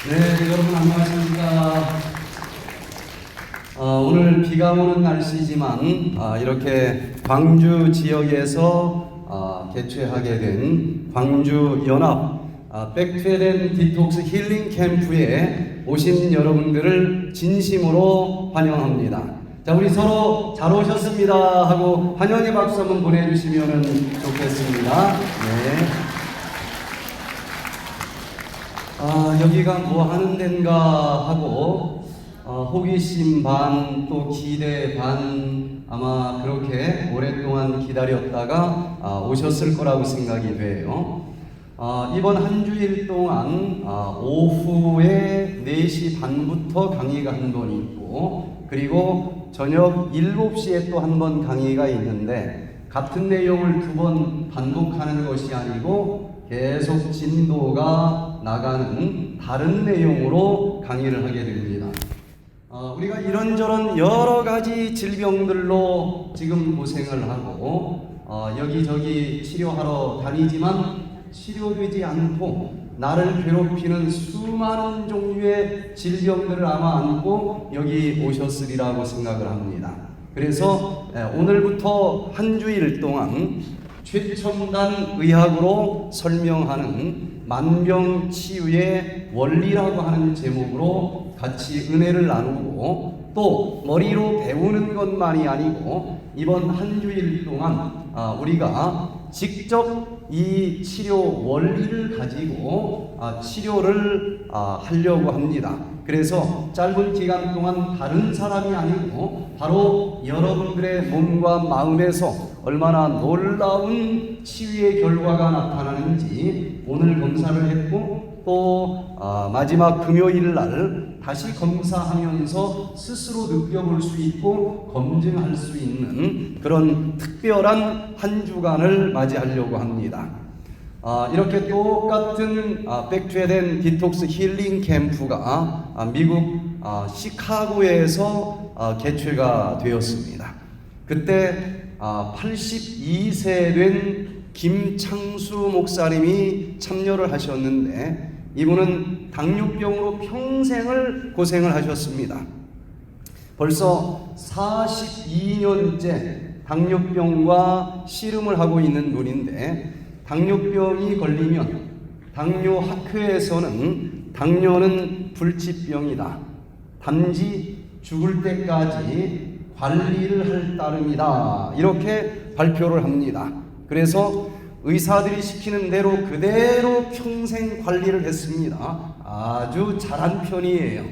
네, 여러분 안녕하십니까. 오늘 비가 오는 날씨지만 이렇게 광주 지역에서 개최하게 된 광주 연합 백투에덴 디톡스 힐링 캠프에 오신 여러분들을 진심으로 환영합니다. 자, 우리 서로 잘 오셨습니다 하고 환영의 박수 한번 보내주시면 좋겠습니다. 네. 여기가 뭐 하는 데인가 하고 호기심 반 또 기대 반 아마 그렇게 오랫동안 기다렸다가 오셨을 거라고 생각이 돼요. 이번 한 주일 동안 오후에 4시 반부터 강의가 한 번 있고 그리고 저녁 7시에 또 한 번 강의가 있는데 같은 내용을 2번 반복하는 것이 아니고 계속 진도가 나가는 다른 내용으로 강의를 하게 됩니다. 우리가 이런저런 여러 가지 질병들로 지금 고생을 하고 여기저기 치료하러 다니지만 치료되지 않고 나를 괴롭히는 수많은 종류의 질병들을 아마 안고 여기 오셨으리라고 생각을 합니다. 그래서 오늘부터 한 주일 동안 최첨단 의학으로 설명하는 만병치유의 원리라고 하는 제목으로 같이 은혜를 나누고 또 머리로 배우는 것만이 아니고 이번 한 주일 동안 우리가 직접 이 치료 원리를 가지고 치료를 하려고 합니다. 그래서 짧은 기간 동안 다른 사람이 아니고 바로 여러분들의 몸과 마음에서 얼마나 놀라운 치유의 결과가 나타나는지 오늘 검사를 했고 또 마지막 금요일 날 다시 검사하면서 스스로 느껴볼 수 있고 검증할 수 있는 그런 특별한 한 주간을 맞이하려고 합니다. 이렇게 똑같은 백투에덴 디톡스 힐링 캠프가 미국 시카고에서 개최가 되었습니다. 그때 82세 된 김창수 목사님이 참여를 하셨는데 이분은 당뇨병으로 평생을 고생을 하셨습니다. 벌써 42년째 당뇨병과 씨름을 하고 있는 분인데 당뇨병이 걸리면 당뇨학회에서는 당뇨는 불치병이다. 단지 죽을 때까지 관리를 할 따름이다. 이렇게 발표를 합니다. 그래서 의사들이 시키는 대로 그대로 평생 관리를 했습니다. 아주 잘한 편이에요.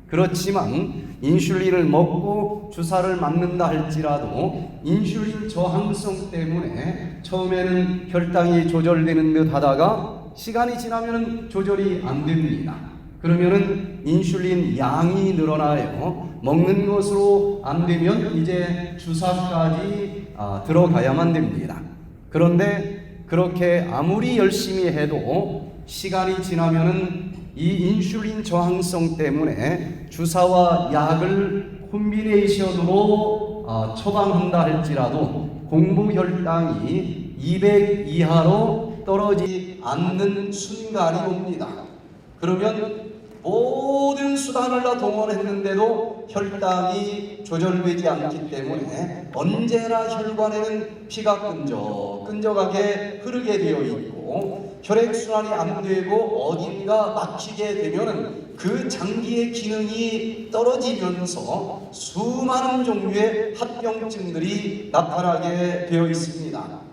그렇지만 인슐린을 먹고 주사를 맞는다 할지라도 인슐린 저항성 때문에 처음에는 혈당이 조절되는 듯 하다가 시간이 지나면 조절이 안 됩니다. 그러면은 인슐린 양이 늘어나요. 먹는 것으로 안 되면 이제 주사까지 들어가야만 됩니다. 그런데 그렇게 아무리 열심히 해도 시간이 지나면은 이 인슐린 저항성 때문에 주사와 약을 콤비네이션으로 처방한다 할지라도 공복 혈당이 200 이하로 떨어지지 않는 순간이 옵니다. 그러면 모든 수단을 다 동원했는데도 혈당이 조절되지 않기 때문에 언제나 혈관에는 피가 끈적하게 흐르게 되어 있고 혈액순환이 안 되고 어딘가 막히게 되면 그 장기의 기능이 떨어지면서 수많은 종류의 합병증들이 나타나게 되어 있습니다.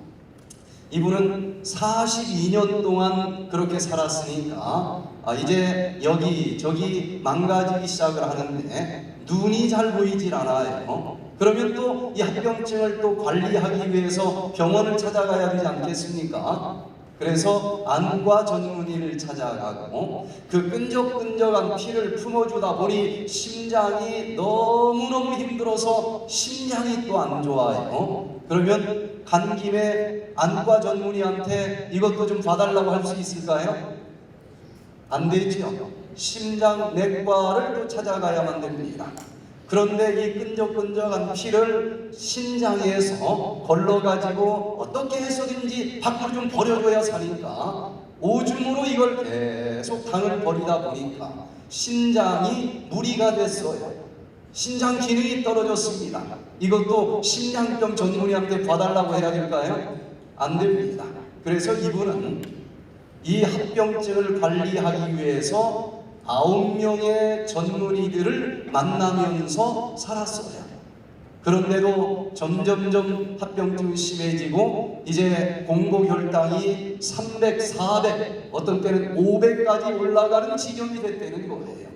이분은 42년 동안 그렇게 살았으니까 이제 여기저기 망가지기 시작을 하는데 눈이 잘 보이질 않아요. 그러면 또 이 합병증을 또 관리하기 위해서 병원을 찾아가야 되지 않겠습니까? 그래서 안과 전문의를 찾아가고 그 끈적끈적한 피를 품어주다 보니 심장이 너무너무 힘들어서 심장이 또 안 좋아요. 그러면 간 김에 안과 전문의한테 이것도 좀 봐달라고 할 수 있을까요? 안 되지요. 심장 내과를 또 찾아가야만 됩니다. 그런데 이 끈적끈적한 피를 신장에서 걸러가지고 어떻게 해서든지 밖으로 좀 버려줘야 사니까 오줌으로 이걸 계속 당을 버리다 보니까 신장이 무리가 됐어요. 신장 기능이 떨어졌습니다. 이것도 심장병 전문의한테 봐달라고 해야 될까요? 안 됩니다. 그래서 이분은 이 합병증을 관리하기 위해서 9명의 전문의들을 만나면서 살았어요. 그런데도 점점점 합병증이 심해지고 이제 공복혈당이 300, 400, 어떤 때는 500까지 올라가는 지경이 됐다는 거예요.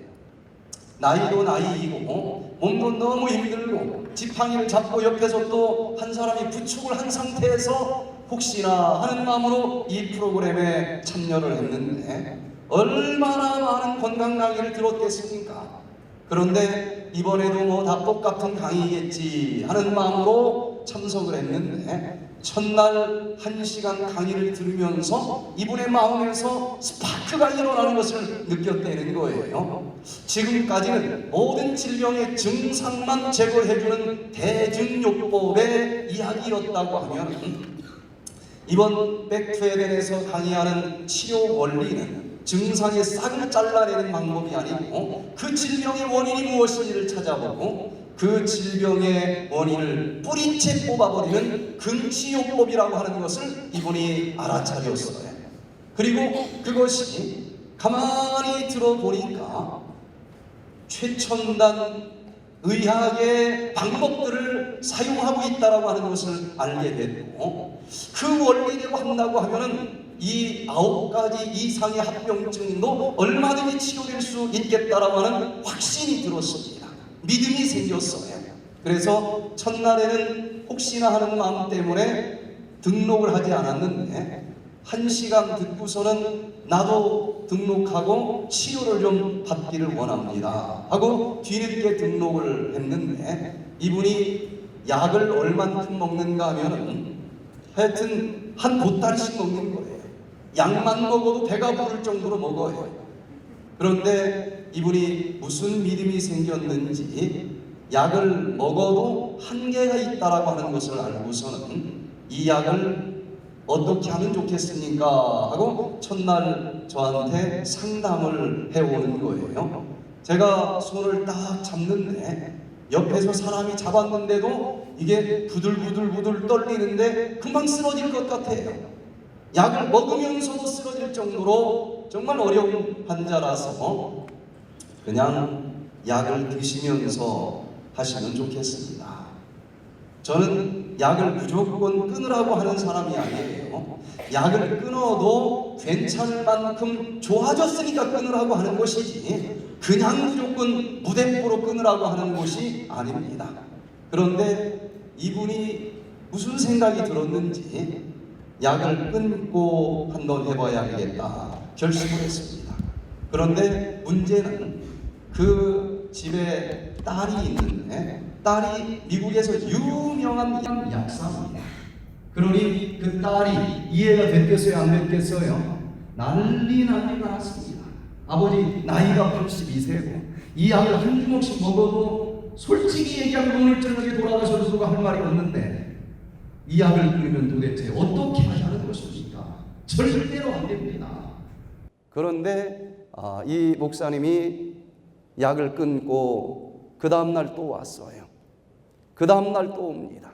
나이도 나이이고 몸도 너무 힘들고 지팡이를 잡고 옆에서 또 한 사람이 부축을 한 상태에서 혹시나 하는 마음으로 이 프로그램에 참여를 했는데 얼마나 많은 건강 강의를 들었겠습니까? 그런데 이번에도 뭐 다 똑같은 강의겠지 하는 마음으로 참석을 했는데 첫날 1시간 강의를 들으면서 이분의 마음에서 스파크가 일어나는 것을 느꼈다는 거예요. 지금까지는 모든 질병의 증상만 제거해주는 대증요법의 이야기였다고 하면 이번 백투에덴에서 강의하는 치료 원리는 증상의 싹을 잘라내는 방법이 아니고 그 질병의 원인이 무엇인지를 찾아보고 그 질병의 원인을 뿌리채 뽑아버리는 근치요법이라고 하는 것을 이분이 알아차렸어요. 그리고 그것이 가만히 들어보니까 최첨단 의학의 방법들을 사용하고 있다고 하는 것을 알게 됐고 그 원리대로 한다고 하면은 이 9가지 이상의 합병증도 얼마든지 치료될 수 있겠다라고 하는 확신이 들었습니다. 믿음이 생겼어요. 그래서 첫날에는 혹시나 하는 마음 때문에 등록을 하지 않았는데 1시간 듣고서는 나도 등록하고 치료를 좀 받기를 원합니다 하고 뒤늦게 등록을 했는데 이분이 약을 얼만큼 먹는가 하면은 하여튼 한 보따리씩 먹는 거예요. 약만 먹어도 배가 부를 정도로 먹어요. 그런데 이분이 무슨 믿음이 생겼는지 약을 먹어도 한계가 있다라고 하는 것을 알고서는 이 약을 어떻게 하면 좋겠습니까? 하고 첫날 저한테 상담을 해오는 거예요. 제가 손을 딱 잡는데 옆에서 사람이 잡았는데도 이게 부들부들 떨리는데 금방 쓰러질 것 같아요. 약을 먹으면서도 쓰러질 정도로 정말 어려운 환자라서 그냥 약을 드시면서 하시면 좋겠습니다. 저는 약을 무조건 끊으라고 하는 사람이 아니에요. 약을 끊어도 괜찮을 만큼 좋아졌으니까 끊으라고 하는 것이지 그냥 무조건 무대포로 끊으라고 하는 것이 아닙니다. 그런데 이분이 무슨 생각이 들었는지 약을 끊고 한번 해봐야겠다 결심을 했습니다. 그런데 문제는 그 집에 딸이 있는데 딸이 미국에서 유명한 약사입니다. 그러니 그 딸이 이해가 됐겠어요? 안 됐겠어요? 난리가 났습니다. 아버지 나이가 82세고 이 약을 한 주먹씩 먹어도 솔직히 얘기하면 오늘 저녁에 돌아가셔도 할 말이 없는데 이 약을 끊으면 도대체 어떻게 하자는 것입니까? 절대로 안 됩니다. 그런데 이 목사님이 약을 끊고 그 다음날 또 왔어요. 그 다음날 또 옵니다.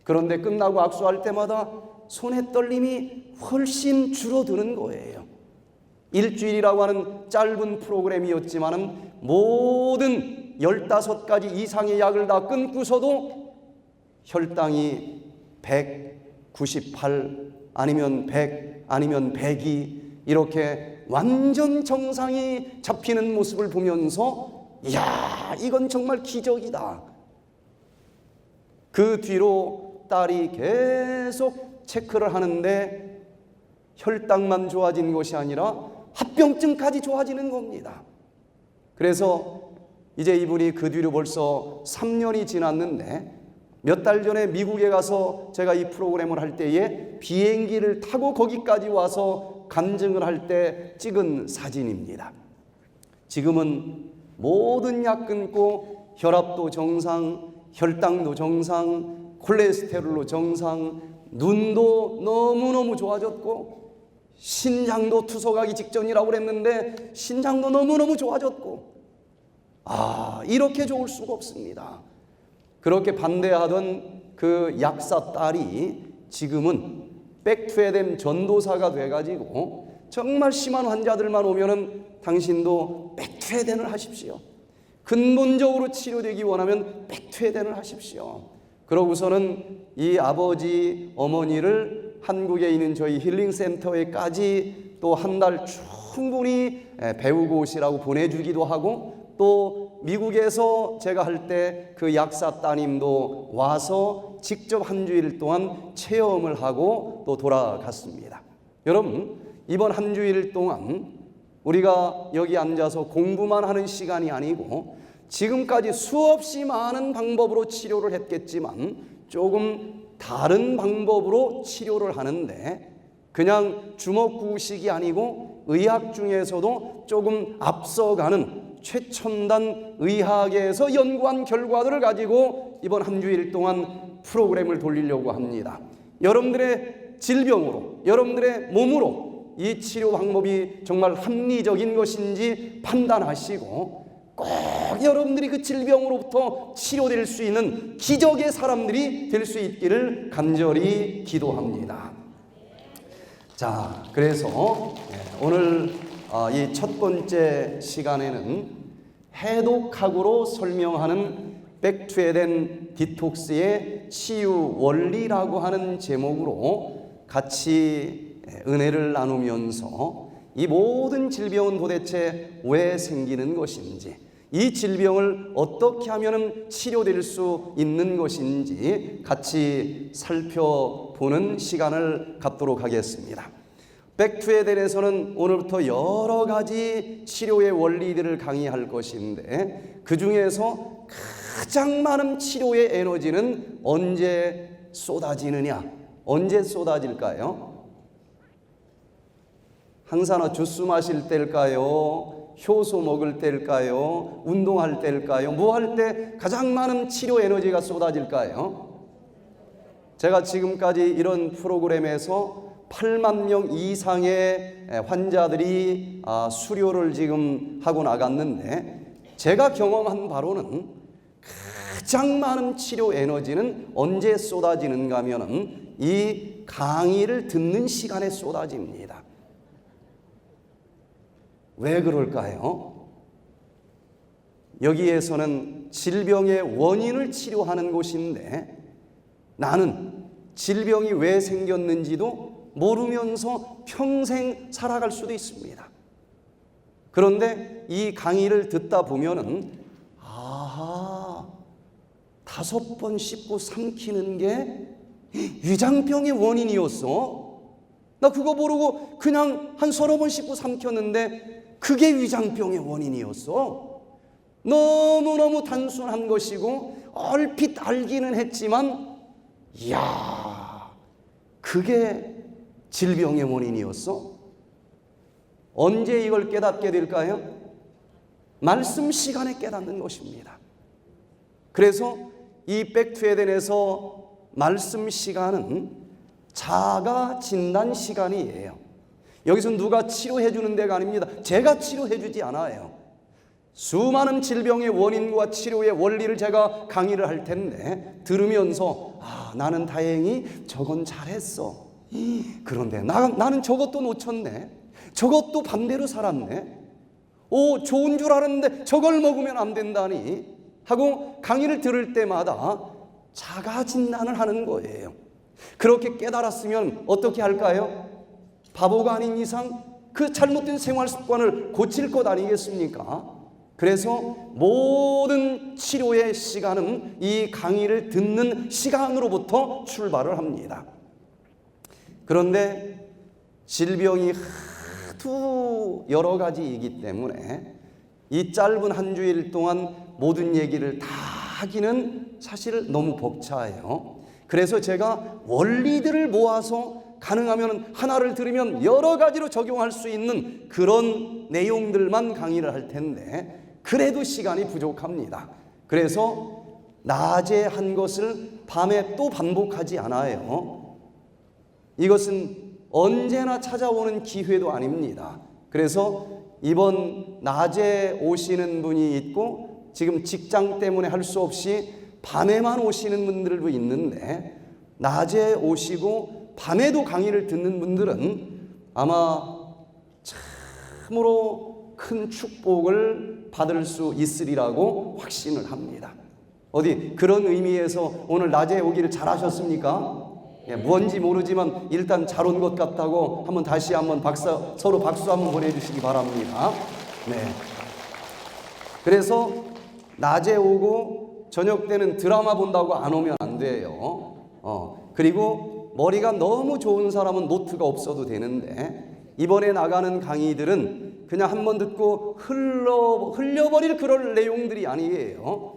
그런데 끝나고 악수할 때마다 손의 떨림이 훨씬 줄어드는 거예요. 일주일이라고 하는 짧은 프로그램이었지만은 모든 15가지 이상의 약을 다 끊고서도 혈당이 198 아니면 100 아니면 102 이렇게 완전 정상이 잡히는 모습을 보면서 이야 이건 정말 기적이다. 그 뒤로 딸이 계속 체크를 하는데 혈당만 좋아진 것이 아니라 합병증까지 좋아지는 겁니다. 그래서 이제 이분이 그 뒤로 벌써 3년이 지났는데 몇 달 전에 미국에 가서 제가 이 프로그램을 할 때에 비행기를 타고 거기까지 와서 간증을 할 때 찍은 사진입니다. 지금은 모든 약 끊고 혈압도 정상, 혈당도 정상, 콜레스테롤도 정상, 눈도 너무너무 좋아졌고 신장도 투석하기 직전이라고 그랬는데 신장도 너무너무 좋아졌고, 이렇게 좋을 수가 없습니다. 그렇게 반대하던 그 약사 딸이 지금은 백투에덴 전도사가 돼가지고 정말 심한 환자들만 오면은 당신도 백투에덴을 하십시오. 근본적으로 치료되기 원하면 백투에덴을 하십시오. 그러고서는 이 아버지 어머니를 한국에 있는 저희 힐링센터에까지 또 한 달 충분히 배우고 오시라고 보내주기도 하고, 또 미국에서 제가 할 때 그 약사 따님도 와서 직접 한 주일 동안 체험을 하고 또 돌아갔습니다. 여러분, 이번 한 주일 동안 우리가 여기 앉아서 공부만 하는 시간이 아니고 지금까지 수없이 많은 방법으로 치료를 했겠지만 조금 다른 방법으로 치료를 하는데, 그냥 주먹구구식이 아니고 의학 중에서도 조금 앞서가는 최첨단 의학에서 연구한 결과들을 가지고 이번 한 주일 동안 프로그램을 돌리려고 합니다. 여러분들의 질병으로, 여러분들의 몸으로 이 치료 방법이 정말 합리적인 것인지 판단하시고 꼭 여러분들이 그 질병으로부터 치료될 수 있는 기적의 사람들이 될 수 있기를 간절히 기도합니다. 자, 그래서 오늘 이 첫 번째 시간에는 해독학으로 설명하는 백투에덴 디톡스의 치유 원리라고 하는 제목으로 같이 은혜를 나누면서 이 모든 질병은 도대체 왜 생기는 것인지, 이 질병을 어떻게 하면 치료될 수 있는 것인지 같이 살펴보는 시간을 갖도록 하겠습니다. 백투에덴에서는 오늘부터 여러 가지 치료의 원리들을 강의할 것인데, 그 중에서 가장 많은 치료의 에너지는 언제 쏟아지느냐? 언제 쏟아질까요? 항산화 주스 마실 때일까요? 효소 먹을 때일까요? 운동할 때일까요? 뭐 할 때 가장 많은 치료 에너지가 쏟아질까요? 제가 지금까지 이런 프로그램에서 8만 명 이상의 환자들이 수료를 지금 하고 나갔는데, 제가 경험한 바로는 가장 많은 치료 에너지는 언제 쏟아지는가 하면은 이 강의를 듣는 시간에 쏟아집니다. 왜 그럴까요? 여기에서는 질병의 원인을 치료하는 곳인데, 나는 질병이 왜 생겼는지도 모르면서 평생 살아갈 수도 있습니다. 그런데 이 강의를 듣다 보면은 5번 씹고 삼키는 게 위장병의 원인이었어. 나 그거 모르고 그냥 한 30번 씹고 삼켰는데 그게 위장병의 원인이었어. 너무너무 단순한 것이고 얼핏 알기는 했지만, 이야, 그게 질병의 원인이었어? 언제 이걸 깨닫게 될까요? 말씀 시간에 깨닫는 것입니다. 그래서 이 백투에덴에서 말씀 시간은 자가 진단 시간이에요. 여기서 누가 치료해 주는 데가 아닙니다. 제가 치료해 주지 않아요. 수많은 질병의 원인과 치료의 원리를 제가 강의를 할 텐데 들으면서 나는 다행히 저건 잘했어. 그런데 나는 저것도 놓쳤네. 저것도 반대로 살았네. 좋은 줄 알았는데 저걸 먹으면 안 된다니 하고 강의를 들을 때마다 자가 진단을 하는 거예요. 그렇게 깨달았으면 어떻게 할까요? 바보가 아닌 이상 그 잘못된 생활 습관을 고칠 것 아니겠습니까? 그래서 모든 치료의 시간은 이 강의를 듣는 시간으로부터 출발을 합니다. 그런데 질병이 하도 여러 가지이기 때문에 이 짧은 한 주일 동안 모든 얘기를 다 하기는 사실 너무 벅차요. 그래서 제가 원리들을 모아서 가능하면 하나를 들으면 여러 가지로 적용할 수 있는 그런 내용들만 강의를 할 텐데, 그래도 시간이 부족합니다. 그래서 낮에 한 것을 밤에 또 반복하지 않아요. 이것은 언제나 찾아오는 기회도 아닙니다. 그래서 이번 낮에 오시는 분이 있고 지금 직장 때문에 할 수 없이 밤에만 오시는 분들도 있는데, 낮에 오시고 밤에도 강의를 듣는 분들은 아마 참으로 큰 축복을 받을 수 있으리라고 확신을 합니다. 어디 그런 의미에서 오늘 낮에 오기를 잘하셨습니까? 뭔지 모르지만 일단 잘 온 것 같다고 한번 다시 한번 서로 박수 한번 보내주시기 바랍니다. 네. 그래서 낮에 오고 저녁 때는 드라마 본다고 안 오면 안 돼요. 그리고 머리가 너무 좋은 사람은 노트가 없어도 되는데, 이번에 나가는 강의들은 그냥 한번 듣고 흘려버릴 그럴 내용들이 아니에요.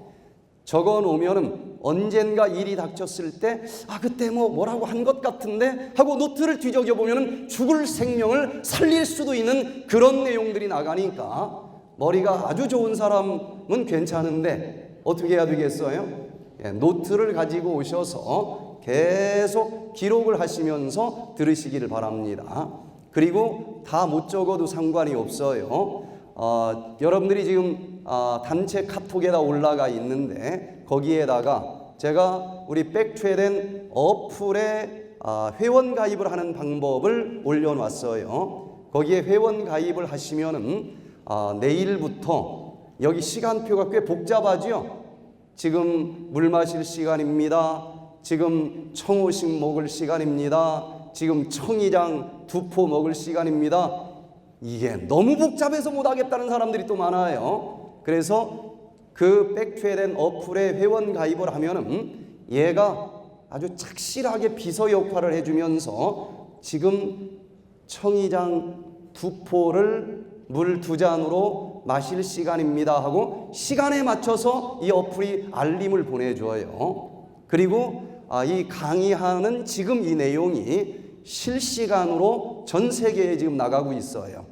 적어 놓으면은 언젠가 일이 닥쳤을 때 그때 뭐라고 한 것 같은데 하고 노트를 뒤적여 보면은 죽을 생명을 살릴 수도 있는 그런 내용들이 나가니까, 머리가 아주 좋은 사람은 괜찮은데 어떻게 해야 되겠어요? 노트를 가지고 오셔서 계속 기록을 하시면서 들으시기를 바랍니다. 그리고 다 못 적어도 상관이 없어요. 여러분들이 지금 단체 카톡에다 올라가 있는데, 거기에다가 제가 우리 백트에덴 어플에 회원 가입을 하는 방법을 올려놨어요. 거기에 회원 가입을 하시면은 내일부터, 여기 시간표가 꽤 복잡하죠. 지금 물 마실 시간입니다. 지금 청호식 먹을 시간입니다. 지금 청이장 두포 먹을 시간입니다. 이게 너무 복잡해서 못하겠다는 사람들이 또 많아요. 그래서 그 백트에덴 어플에 회원 가입을 하면은 얘가 아주 착실하게 비서 역할을 해주면서 지금 청이장 두포를 물 2잔으로 마실 시간입니다 하고 시간에 맞춰서 이 어플이 알림을 보내줘요. 그리고 이 강의하는 지금 이 내용이 실시간으로 전 세계에 지금 나가고 있어요.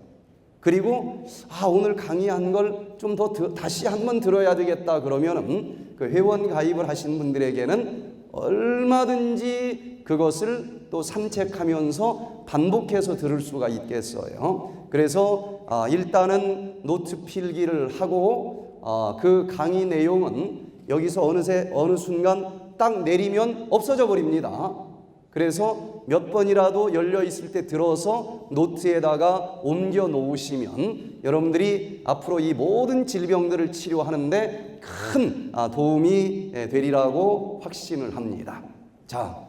그리고 오늘 강의한 걸 좀 더 다시 한번 들어야 되겠다 그러면은 그 회원 가입을 하신 분들에게는 얼마든지 그것을 또 산책하면서 반복해서 들을 수가 있겠어요. 그래서 일단은 노트 필기를 하고 그 강의 내용은 여기서 어느 순간 딱 내리면 없어져 버립니다. 그래서 몇 번이라도 열려 있을 때 들어서 노트에다가 옮겨 놓으시면 여러분들이 앞으로 이 모든 질병들을 치료하는데 큰 도움이 되리라고 확신을 합니다. 자,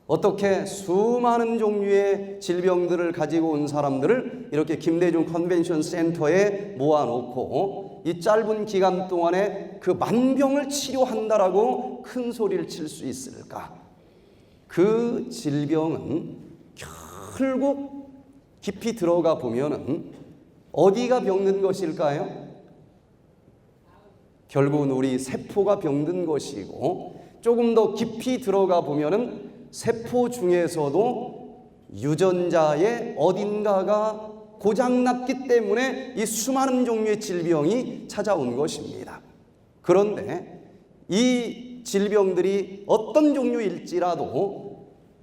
어떻게 수많은 종류의 질병들을 가지고 온 사람들을 이렇게 김대중 컨벤션 센터에 모아놓고 이 짧은 기간 동안에 그 만병을 치료한다라고 큰 소리를 칠 수 있을까? 그 질병은 결국 깊이 들어가 보면은 어디가 병든 것일까요? 결국은 우리 세포가 병든 것이고, 조금 더 깊이 들어가 보면은 세포 중에서도 유전자의 어딘가가 고장났기 때문에 이 수많은 종류의 질병이 찾아온 것입니다. 그런데 이 질병들이 어떤 종류일지라도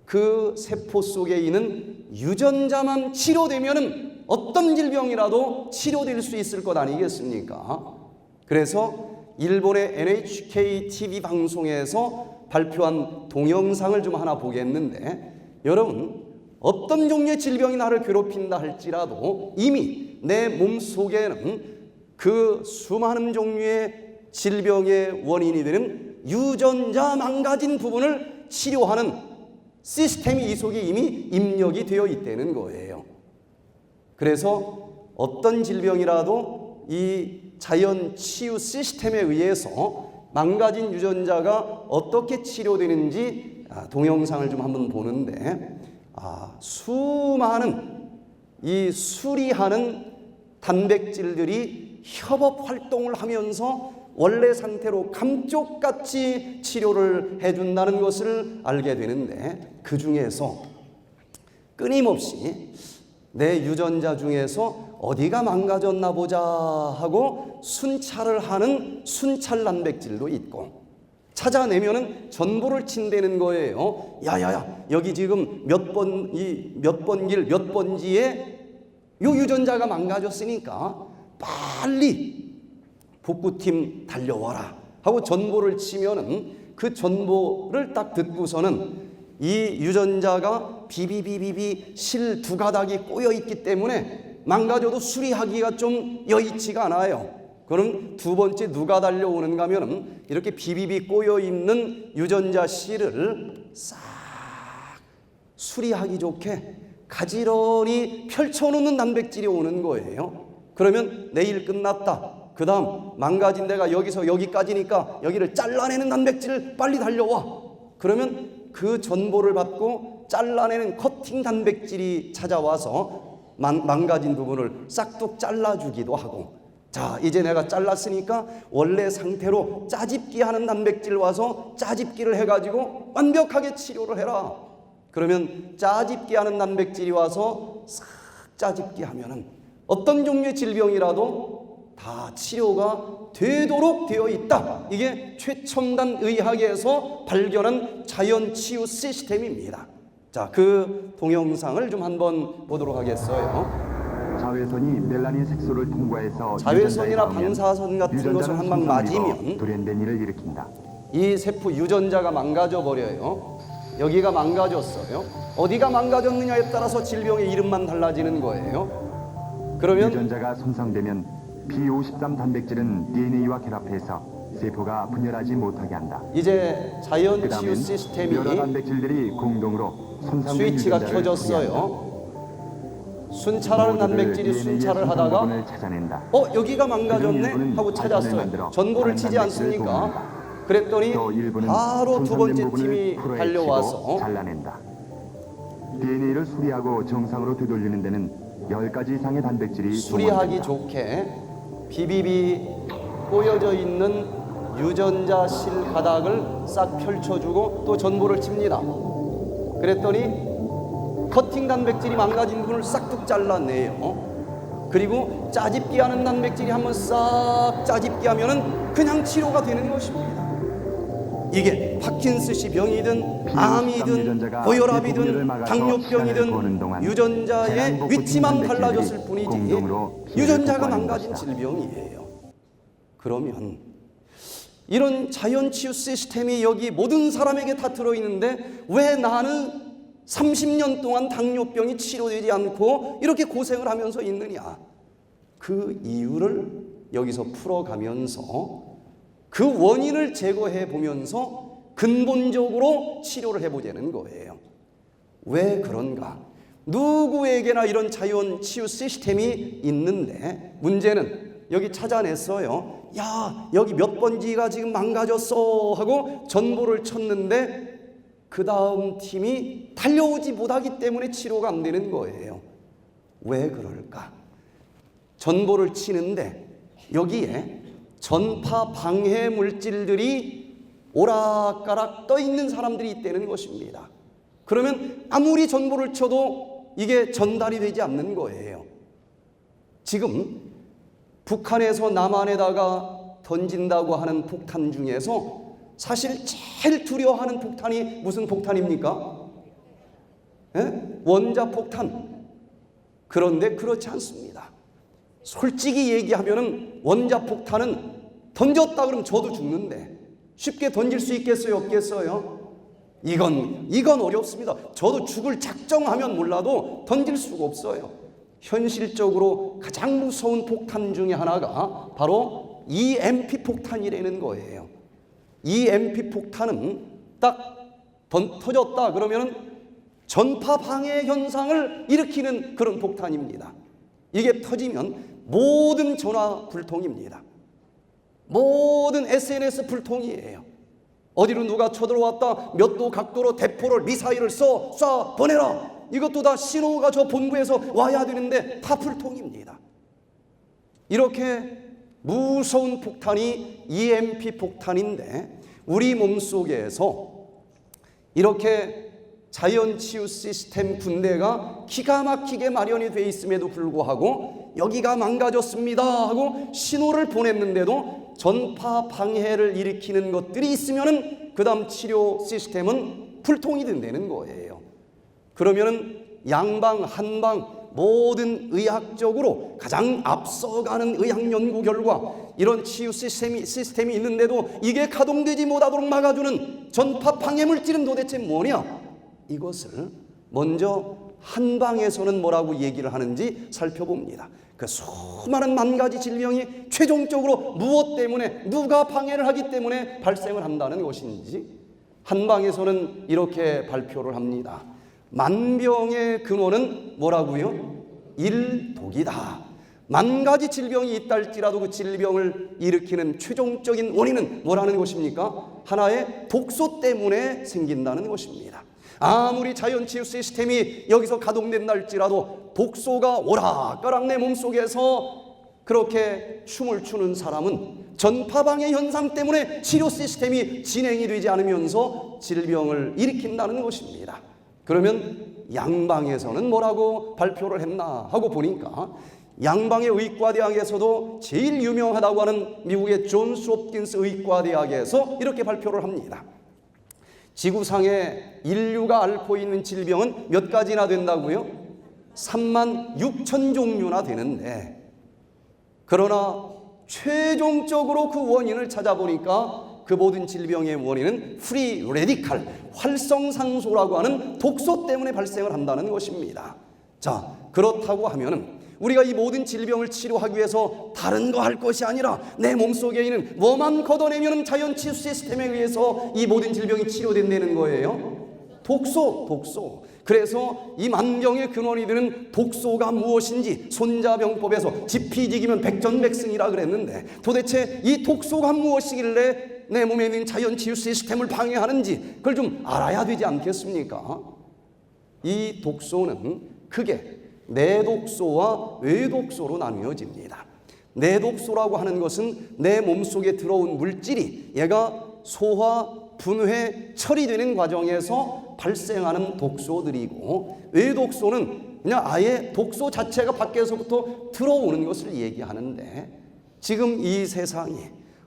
그 세포 속에 있는 유전자만 치료되면은 어떤 질병이라도 치료될 수 있을 것 아니겠습니까? 그래서 일본의 NHK TV 방송에서 발표한 동영상을 좀 하나 보겠는데, 여러분 어떤 종류의 질병이 나를 괴롭힌다 할지라도 이미 내 몸 속에는 그 수많은 종류의 질병의 원인이 되는 유전자 망가진 부분을 치료하는 시스템이 이 속에 이미 입력이 되어 있다는 거예요. 그래서 어떤 질병이라도 이 자연 치유 시스템에 의해서 망가진 유전자가 어떻게 치료되는지 동영상을 좀 한번 보는데, 수많은 이 수리하는 단백질들이 협업 활동을 하면서 원래 상태로 감쪽같이 치료를 해준다는 것을 알게 되는데, 그 중에서 끊임없이 내 유전자 중에서 어디가 망가졌나 보자 하고 순찰을 하는 순찰 단백질도 있고, 찾아내면은 전보를 친다는 거예요. 야야야, 여기 지금 몇 번 길 몇 번지에 요 유전자가 망가졌으니까 빨리 복구팀 달려와라 하고 전보를 치면은 그 전보를 딱 듣고서는 이 유전자가 비비비비비 실 두 가닥이 꼬여 있기 때문에 망가져도 수리하기가 좀 여의치가 않아요. 그럼 두 번째 누가 달려오는가 하면은 이렇게 비비비 꼬여 있는 유전자 실을 싹 수리하기 좋게 가지런히 펼쳐놓는 단백질이 오는 거예요. 그러면 내일 끝났다. 그 다음 망가진 데가 여기서 여기까지니까 여기를 잘라내는 단백질 빨리 달려와. 그러면 그 전보를 받고 잘라내는 커팅 단백질이 찾아와서 망가진 부분을 싹둑 잘라주기도 하고, 자 이제 내가 잘랐으니까 원래 상태로 짜집기 하는 단백질 와서 짜집기를 해가지고 완벽하게 치료를 해라. 그러면 짜집기 하는 단백질이 와서 싹 짜집기 하면은 어떤 종류의 질병이라도 다 치료가 되도록 되어 있다. 이게 최첨단 의학에서 발견한 자연치유 시스템입니다. 자, 그 동영상을 좀 한번 보도록 하겠어요. 자외선이 멜라닌 색소를 통과해서 자외선이나 방사선 같은 것을 한 방 맞으면 돌연변이를 일으킨다. 이 세포 유전자가 망가져 버려요. 여기가 망가졌어요. 어디가 망가졌느냐에 따라서 질병의 이름만 달라지는 거예요. 그러면 유전자가 손상되면 B53 단백질은 DNA와 결합해서 세포가 분열하지 못하게 한다. 이제 자연치유 시스템이 여러 단백질들이 공동으로 손상된 스위치가 유전자를 켜졌어요. 순찰하는 단백질이 순찰을 하다가 찾아낸다. 여기가 망가졌네 하고 찾았어요. 전보를 치지 않습니까? 그랬더니 바로 두 번째 팀이 달려와서 잘라낸다. DNA를 수리하고 정상으로 되돌리는 데는 10가지 이상의 단백질이 수리하기 좋게 비비비 꼬여져 있는 유전자 실 가닥을 싹 펼쳐주고 또 전보를 칩니다. 그랬더니 커팅 단백질이 망가진 부분을 싹둑 잘라내요. 그리고 짜집기 하는 단백질이 한번 싹 짜집기 하면은 그냥 치료가 되는 것입니다. 이게 파킨스氏병이든 암이든 고혈압이든 당뇨병이든 유전자의 위치만 달라졌을 뿐이지 유전자가 망가진 질병이에요. 그러면 이런 자연치유 시스템이 여기 모든 사람에게 다 들어있는데 왜 나는 30년 동안 당뇨병이 치료되지 않고 이렇게 고생을 하면서 있느냐? 그 이유를 여기서 풀어가면서 그 원인을 제거해 보면서 근본적으로 치료를 해보자는 거예요. 왜 그런가? 누구에게나 이런 자연치유 시스템이 있는데 문제는 여기 찾아냈어요. 야, 여기 몇 번지가 지금 망가졌어 하고 전보를 쳤는데 그 다음 팀이 달려오지 못하기 때문에 치료가 안 되는 거예요. 왜 그럴까? 전보를 치는데 여기에 전파 방해 물질들이 오락가락 떠 있는 사람들이 있다는 것입니다. 그러면 아무리 전보를 쳐도 이게 전달이 되지 않는 거예요. 지금 북한에서 남한에다가 던진다고 하는 폭탄 중에서 사실 제일 두려워하는 폭탄이 무슨 폭탄입니까? 원자폭탄. 그런데 그렇지 않습니다. 솔직히 얘기하면은 원자폭탄은 던졌다 그러면 저도 죽는데 쉽게 던질 수 있겠어요? 없겠어요? 이건 어렵습니다. 저도 죽을 작정하면 몰라도 던질 수가 없어요. 현실적으로 가장 무서운 폭탄 중에 하나가 바로 EMP 폭탄이라는 거예요. EMP 폭탄은 딱 터졌다 그러면 전파 방해 현상을 일으키는 그런 폭탄입니다. 이게 터지면 모든 전화 불통입니다. 모든 SNS 불통이에요. 어디로 누가 쳐들어왔다 몇 도 각도로 대포를 미사일을 쏴 보내라. 이것도 다 신호가 저 본부에서 와야 되는데 다 불통입니다. 이렇게 무서운 폭탄이 EMP 폭탄인데 우리 몸속에서 이렇게 자연치유 시스템 군대가 기가 막히게 마련이 돼 있음에도 불구하고 여기가 망가졌습니다 하고 신호를 보냈는데도 전파 방해를 일으키는 것들이 있으면은 그 다음 치료 시스템은 불통이 된다는 거예요. 그러면은 양방, 한방 모든 의학적으로 가장 앞서가는 의학 연구 결과 이런 치유 시스템이 있는데도 이게 가동되지 못하도록 막아주는 전파 방해 물질은 도대체 뭐냐? 이것을 먼저 한방에서는 뭐라고 얘기를 하는지 살펴봅니다. 그 수많은 만 가지 질병이 최종적으로 무엇 때문에, 누가 방해를 하기 때문에 발생을 한다는 것인지 한방에서는 이렇게 발표를 합니다. 만병의 근원은 뭐라고요? 일독이다. 만 가지 질병이 있다 할지라도 그 질병을 일으키는 최종적인 원인은 뭐라는 것입니까? 하나의 독소 때문에 생긴다는 것입니다. 아무리 자연치유 시스템이 여기서 가동된다 할지라도 독소가 오락가락 내 몸속에서 그렇게 춤을 추는 사람은 전파방해 현상 때문에 치료 시스템이 진행이 되지 않으면서 질병을 일으킨다는 것입니다. 그러면 양방에서는 뭐라고 발표를 했나 하고 보니까 양방의 의과대학에서도 제일 유명하다고 하는 미국의 존스 홉킨스 의과대학에서 이렇게 발표를 합니다. 지구상에 인류가 앓고 있는 질병은 몇 가지나 된다고요? 3만 6천 종류나 되는데, 그러나 최종적으로 그 원인을 찾아보니까 그 모든 질병의 원인은 프리 레디칼, 활성산소라고 하는 독소 때문에 발생을 한다는 것입니다. 자, 그렇다고 하면은 우리가 이 모든 질병을 치료하기 위해서 다른 거 할 것이 아니라 내 몸속에 있는 뭐만 걷어내면 자연치유 시스템에 의해서 이 모든 질병이 치료된다는 거예요. 독소. 그래서 이 만병의 근원이 되는 독소가 무엇인지 손자병법에서 지피지기면 백전백승이라 그랬는데, 도대체 이 독소가 무엇이길래 내 몸에 있는 자연치유 시스템을 방해하는지 그걸 좀 알아야 되지 않겠습니까? 이 독소는 크게 내독소와 외독소로 나뉘어집니다. 내독소라고 하는 것은 내 몸속에 들어온 물질이 얘가 소화, 분해, 처리되는 과정에서 발생하는 독소들이고, 외독소는 그냥 아예 독소 자체가 밖에서부터 들어오는 것을 얘기하는데, 지금 이 세상이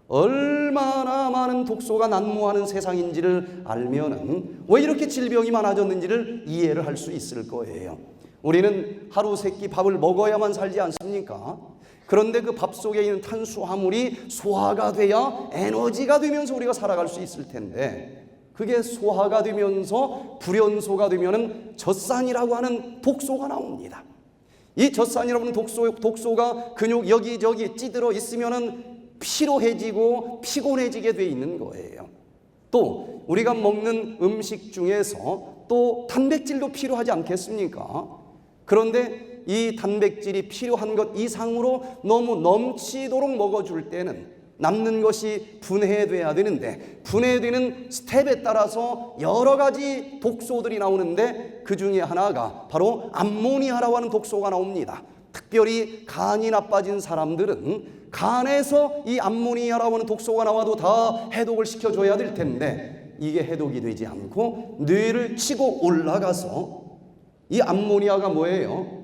얼마나 많은 독소가 난무하는 세상인지를 알면은 왜 이렇게 질병이 많아졌는지를 이해를 할 수 있을 거예요. 우리는 하루 세 끼 밥을 먹어야만 살지 않습니까? 그런데 그 밥 속에 있는 탄수화물이 소화가 돼야 에너지가 되면서 우리가 살아갈 수 있을 텐데, 그게 소화가 되면서 불연소가 되면은 젖산이라고 하는 독소가 나옵니다. 이 젖산이라고 하는 독소가 근육 여기저기 찌들어 있으면은 피로해지고 피곤해지게 돼 있는 거예요. 또 우리가 먹는 음식 중에서 또 단백질도 필요하지 않겠습니까? 그런데 이 단백질이 필요한 것 이상으로 너무 넘치도록 먹어줄 때는 남는 것이 분해돼야 되는데, 분해되는 스텝에 따라서 여러 가지 독소들이 나오는데 그 중에 하나가 바로 암모니아라고 하는 독소가 나옵니다. 특별히 간이 나빠진 사람들은 간에서 이 암모니아라고 하는 독소가 나와도 다 해독을 시켜줘야 될 텐데, 이게 해독이 되지 않고 뇌를 치고 올라가서 이 암모니아가 뭐예요?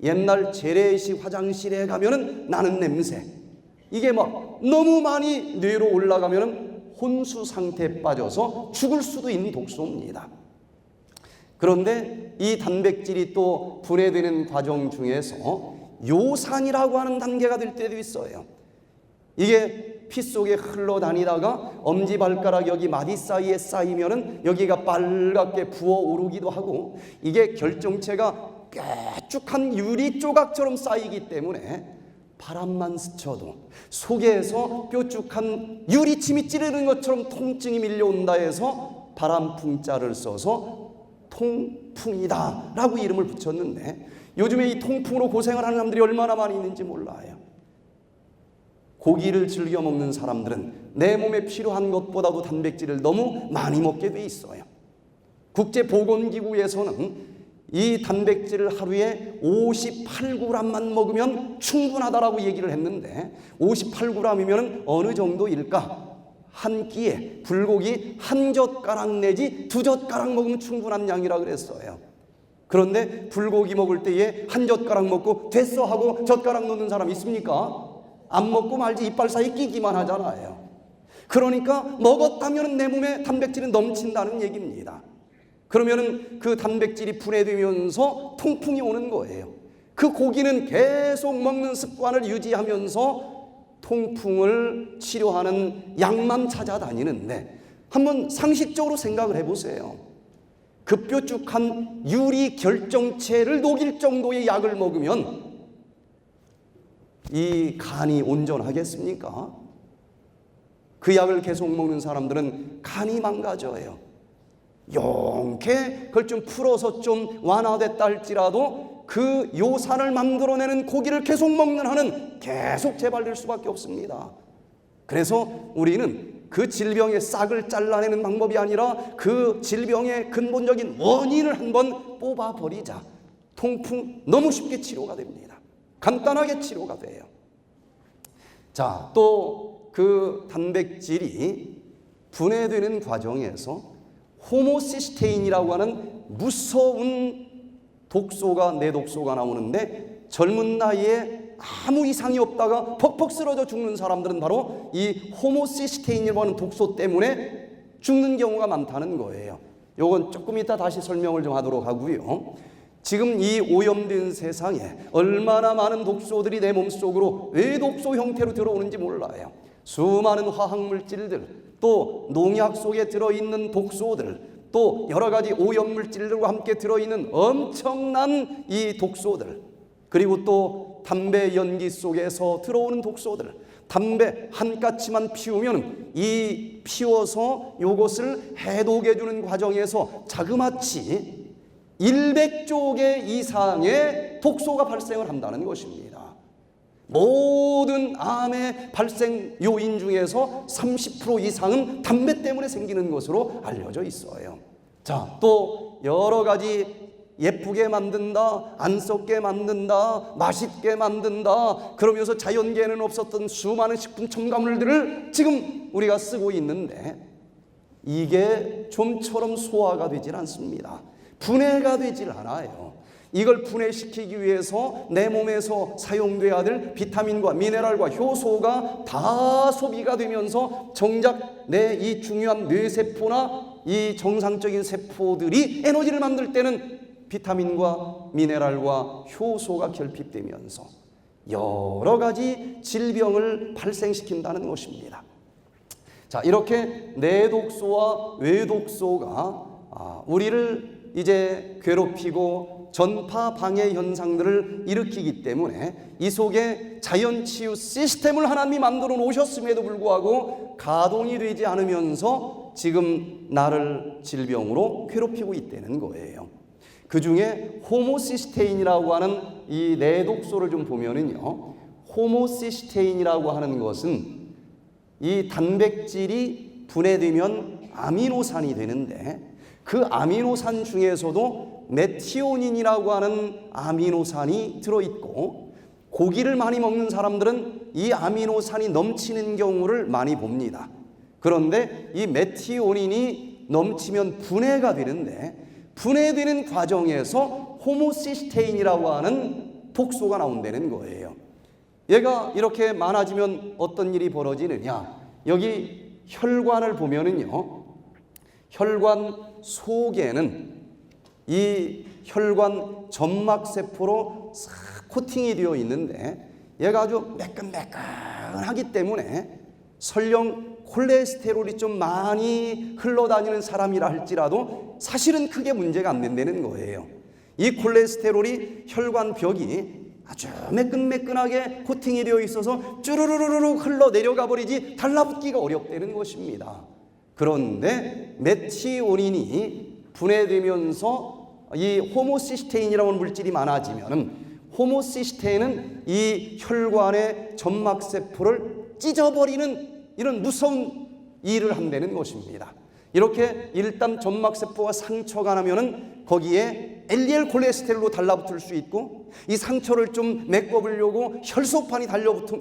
옛날 재래식 화장실에 가면은 나는 냄새, 이게 막 너무 많이 뇌로 올라가면은 혼수 상태에 빠져서 죽을 수도 있는 독소입니다. 그런데 이 단백질이 또 분해되는 과정 중에서 요산이라고 하는 단계가 될 때도 있어요. 이게 피 속에 흘러다니다가 엄지발가락 여기 마디 사이에 쌓이면은 여기가 빨갛게 부어오르기도 하고, 이게 결정체가 뾰족한 유리 조각처럼 쌓이기 때문에 바람만 스쳐도 속에서 뾰족한 유리침이 찌르는 것처럼 통증이 밀려온다 해서 바람풍자를 써서 통풍이다 라고 이름을 붙였는데, 요즘에 이 통풍으로 고생을 하는 사람들이 얼마나 많이 있는지 몰라요. 고기를 즐겨 먹는 사람들은 내 몸에 필요한 것보다도 단백질을 너무 많이 먹게 돼 있어요. 국제보건기구에서는 이 단백질을 하루에 58g만 먹으면 충분하다라고 얘기를 했는데, 58g이면 어느 정도일까? 한 끼에 불고기 한 젓가락 내지 두 젓가락 먹으면 충분한 양이라 그랬어요. 그런데 불고기 먹을 때에 한 젓가락 먹고 됐어 하고 젓가락 놓는 사람 있습니까? 안 먹고 말지 이빨 사이에 끼기만 하잖아요. 그러니까 먹었다면 내 몸에 단백질이 넘친다는 얘기입니다. 그러면은 그 단백질이 분해되면서 통풍이 오는 거예요. 그 고기는 계속 먹는 습관을 유지하면서 통풍을 치료하는 약만 찾아다니는데, 한번 상식적으로 생각을 해보세요. 급뾰족한 유리 결정체를 녹일 정도의 약을 먹으면 이 간이 온전하겠습니까? 그 약을 계속 먹는 사람들은 간이 망가져요. 용케 그걸 좀 풀어서 좀 완화됐다 할지라도 그 요산을 만들어내는 고기를 계속 먹는 한은 계속 재발될 수밖에 없습니다. 그래서 우리는 그 질병의 싹을 잘라내는 방법이 아니라 그 질병의 근본적인 원인을 한번 뽑아버리자. 통풍 너무 쉽게 치료가 됩니다. 간단하게 치료가 돼요. 자, 또 그 단백질이 분해되는 과정에서 호모시스테인이라고 하는 무서운 독소가, 내독소가 나오는데, 젊은 나이에 아무 이상이 없다가 퍽퍽 쓰러져 죽는 사람들은 바로 이 호모시스테인이라고 하는 독소 때문에 죽는 경우가 많다는 거예요. 요건 조금 이따 다시 설명을 좀 하도록 하고요. 지금 이 오염된 세상에 얼마나 많은 독소들이 내 몸속으로 외독소 형태로 들어오는지 몰라요. 수많은 화학물질들, 또 농약 속에 들어있는 독소들, 또 여러 가지 오염물질들과 함께 들어있는 엄청난 이 독소들, 그리고 또 담배 연기 속에서 들어오는 독소들, 담배 한 가치만 피우면 이 피워서 요것을 해독해주는 과정에서 자그마치 100조 개 이상의 독소가 발생을 한다는 것입니다. 모든 암의 발생 요인 중에서 30% 이상은 담배 때문에 생기는 것으로 알려져 있어요. 자, 또 여러 가지 예쁘게 만든다, 안 썩게 만든다, 맛있게 만든다, 그러면서 자연계에는 없었던 수많은 식품 첨가물들을 지금 우리가 쓰고 있는데, 이게 좀처럼 소화가 되질 않습니다. 분해가 되질 않아요. 이걸 분해시키기 위해서 내 몸에서 사용돼야 될 비타민과 미네랄과 효소가 다 소비가 되면서 정작 내 이 중요한 뇌세포나 이 정상적인 세포들이 에너지를 만들 때는 비타민과 미네랄과 효소가 결핍되면서 여러 가지 질병을 발생시킨다는 것입니다. 자, 이렇게 내독소와 외독소가 우리를 이제 괴롭히고 전파 방해 현상들을 일으키기 때문에 이 속에 자연치유 시스템을 하나님이 만들어 놓으셨음에도 불구하고 가동이 되지 않으면서 지금 나를 질병으로 괴롭히고 있다는 거예요. 그 중에 호모시스테인이라고 하는 이 내독소를 좀 보면은요, 호모시스테인이라고 하는 것은 이 단백질이 분해되면 아미노산이 되는데, 그 아미노산 중에서도 메티오닌이라고 하는 아미노산이 들어있고, 고기를 많이 먹는 사람들은 이 아미노산이 넘치는 경우를 많이 봅니다. 그런데 이 메티오닌이 넘치면 분해가 되는데, 분해되는 과정에서 호모시스테인이라고 하는 독소가 나온다는 거예요. 얘가 이렇게 많아지면 어떤 일이 벌어지느냐, 여기 혈관을 보면은요, 혈관 속에는 이 혈관 점막세포로 싹 코팅이 되어 있는데, 얘가 아주 매끈매끈하기 때문에 설령 콜레스테롤이 좀 많이 흘러다니는 사람이라 할지라도 사실은 크게 문제가 안 된다는 거예요. 이 콜레스테롤이 혈관 벽이 아주 매끈매끈하게 코팅이 되어 있어서 쭈르르르르 흘러 내려가 버리지 달라붙기가 어렵다는 것입니다. 그런데 메티오닌이 분해되면서 이 호모시스테인이라는 물질이 많아지면, 호모시스테인은 이 혈관의 점막세포를 찢어버리는 이런 무서운 일을 한다는 것입니다. 이렇게 일단 점막세포가 상처가 나면은 거기에 LDL 콜레스테롤로 달라붙을 수 있고, 이 상처를 좀 메꿔보려고 혈소판이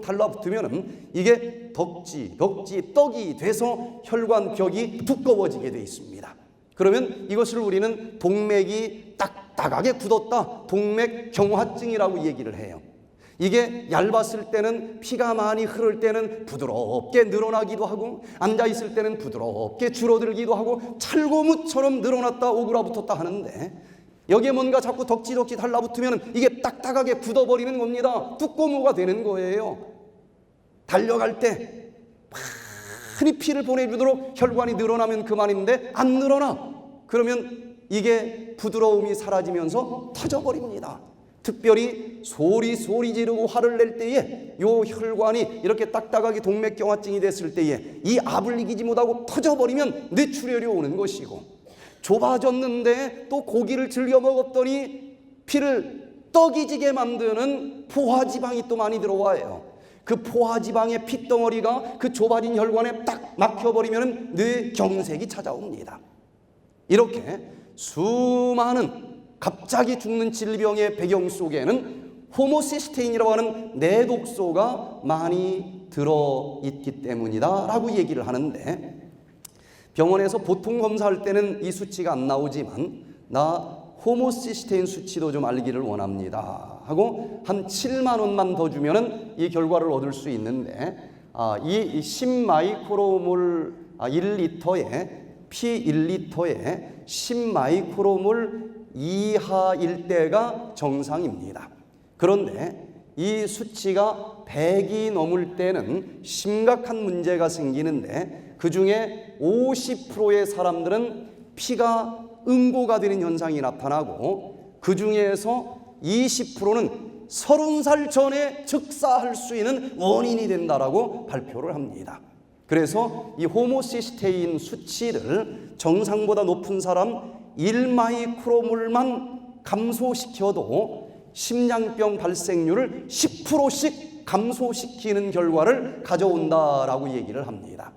달라붙으면은 이게 떡이 돼서 혈관 벽이 두꺼워지게 돼 있습니다. 그러면 이것을 우리는 동맥이 딱딱하게 굳었다, 동맥경화증이라고 얘기를 해요. 이게 얇았을 때는, 피가 많이 흐를 때는 부드럽게 늘어나기도 하고, 앉아있을 때는 부드럽게 줄어들기도 하고, 찰고무처럼 늘어났다 오그라붙었다 하는데, 여기에 뭔가 자꾸 덕지덕지 달라붙으면 이게 딱딱하게 굳어버리는 겁니다. 뚜꼬무가 되는 거예요. 달려갈 때 많이 피를 보내주도록 혈관이 늘어나면 그만인데 안 늘어나. 그러면 이게 부드러움이 사라지면서 터져버립니다. 특별히 소리 지르고 화를 낼 때에 요 혈관이 이렇게 딱딱하게 동맥경화증이 됐을 때에 이 압을 이기지 못하고 터져버리면 뇌출혈이 오는 것이고, 좁아졌는데 또 고기를 즐겨 먹었더니 피를 떡이지게 만드는 포화지방이 또 많이 들어와요. 그 포화지방의 핏덩어리가 그 좁아진 혈관에 딱 막혀버리면 뇌경색이 찾아옵니다. 이렇게 수많은 갑자기 죽는 질병의 배경 속에는 호모시스테인이라고 하는 내독소가 많이 들어있기 때문이다 라고 얘기를 하는데, 병원에서 보통 검사할 때는 이 수치가 안 나오지만 나 호모시스테인 수치도 좀 알기를 원합니다 하고 한 7만 원만 더 주면은 이 결과를 얻을 수 있는데, 이 10마이크로몰 1리터에 피 1리터에 10마이크로몰 이하일 때가 정상입니다. 그런데 이 수치가 100이 넘을 때는 심각한 문제가 생기는데, 그 중에 50%의 사람들은 피가 응고가 되는 현상이 나타나고, 그 중에서 20%는 30살 전에 즉사할 수 있는 원인이 된다라고 발표를 합니다. 그래서 이 호모시스테인 수치를 정상보다 높은 사람 1마이크로몰만 감소시켜도 심장병 발생률을 10%씩 감소시키는 결과를 가져온다라고 얘기를 합니다.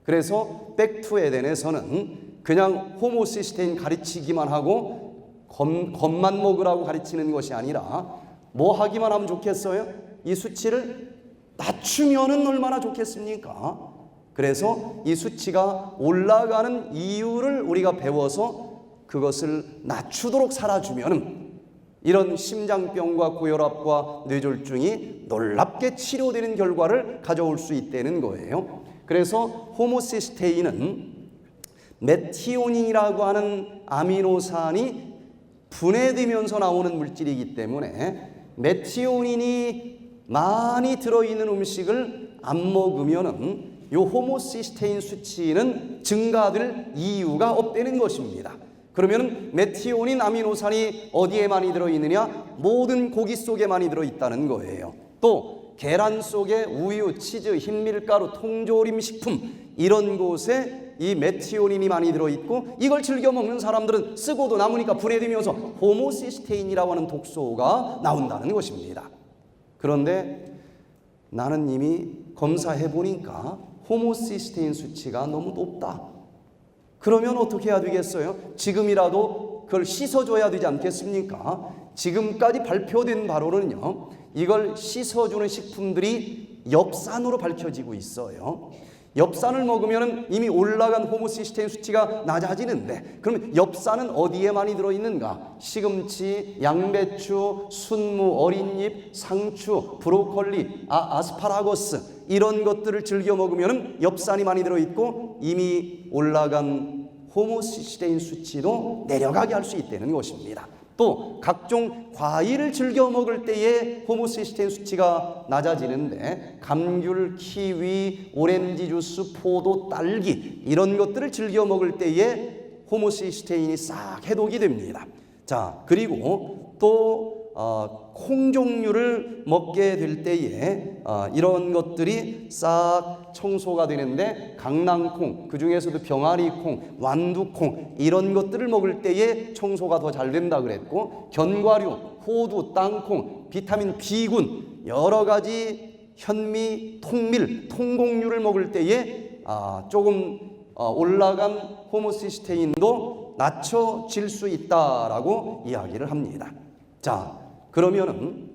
그래서 백투에덴에서는 그냥 호모시스테인 가르치기만 하고 겁만 먹으라고 가르치는 것이 아니라 뭐 하기만 하면 좋겠어요? 이 수치를 낮추면은 얼마나 좋겠습니까? 그래서 이 수치가 올라가는 이유를 우리가 배워서 그것을 낮추도록 살아주면은 이런 심장병과 고혈압과 뇌졸중이 놀랍게 치료되는 결과를 가져올 수 있다는 거예요. 그래서 호모시스테인은 메티오닌이라고 하는 아미노산이 분해되면서 나오는 물질이기 때문에 메티오닌이 많이 들어있는 음식을 안 먹으면은 요 호모시스테인 수치는 증가될 이유가 없다는 것입니다. 그러면 메티오닌 아미노산이 어디에 많이 들어있느냐? 모든 고기 속에 많이 들어있다는 거예요. 또 계란 속에 우유, 치즈, 흰밀가루, 통조림 식품 이런 곳에 이 메티오닌이 많이 들어있고, 이걸 즐겨 먹는 사람들은 쓰고도 남으니까 분해되면서 호모시스테인이라고 하는 독소가 나온다는 것입니다. 그런데 나는 이미 검사해 보니까 호모시스테인 수치가 너무 높다. 그러면 어떻게 해야 되겠어요? 지금이라도 그걸 씻어줘야 되지 않겠습니까? 지금까지 발표된 바로는요, 이걸 씻어주는 식품들이 엽산으로 밝혀지고 있어요. 엽산을 먹으면 이미 올라간 호모시스테인 수치가 낮아지는데, 그러면 엽산은 어디에 많이 들어있는가? 시금치, 양배추, 순무, 어린잎, 상추, 브로콜리, 아스파라거스 이런 것들을 즐겨 먹으면 엽산이 많이 들어있고 이미 올라간 호모시스테인 수치도 내려가게 할 수 있다는 것입니다. 또 각종 과일을 즐겨 먹을 때에 호모시스테인 수치가 낮아지는데, 감귤, 키위, 오렌지 주스, 포도, 딸기 이런 것들을 즐겨 먹을 때에 호모시스테인이 싹 해독이 됩니다. 자, 그리고 또 콩 종류를 먹게 될 때에 이런 것들이 싹 청소가 되는데, 강낭콩, 그 중에서도 병아리콩, 완두콩 이런 것들을 먹을 때에 청소가 더 잘 된다 그랬고, 견과류, 호두, 땅콩, 비타민 B군 여러 가지 현미, 통밀, 통곡류를 먹을 때에 조금 올라간 호모시스테인도 낮춰질 수 있다라고 이야기를 합니다. 자, 그러면은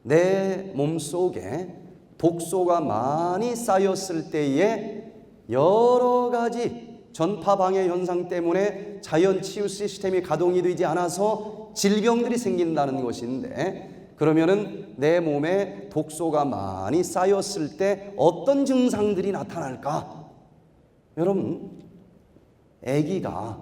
내 몸속에 독소가 많이 쌓였을 때에 여러 가지 전파 방해 현상 때문에 자연 치유 시스템이 가동이 되지 않아서 질병들이 생긴다는 것인데, 그러면은 내 몸에 독소가 많이 쌓였을 때 어떤 증상들이 나타날까? 여러분, 아기가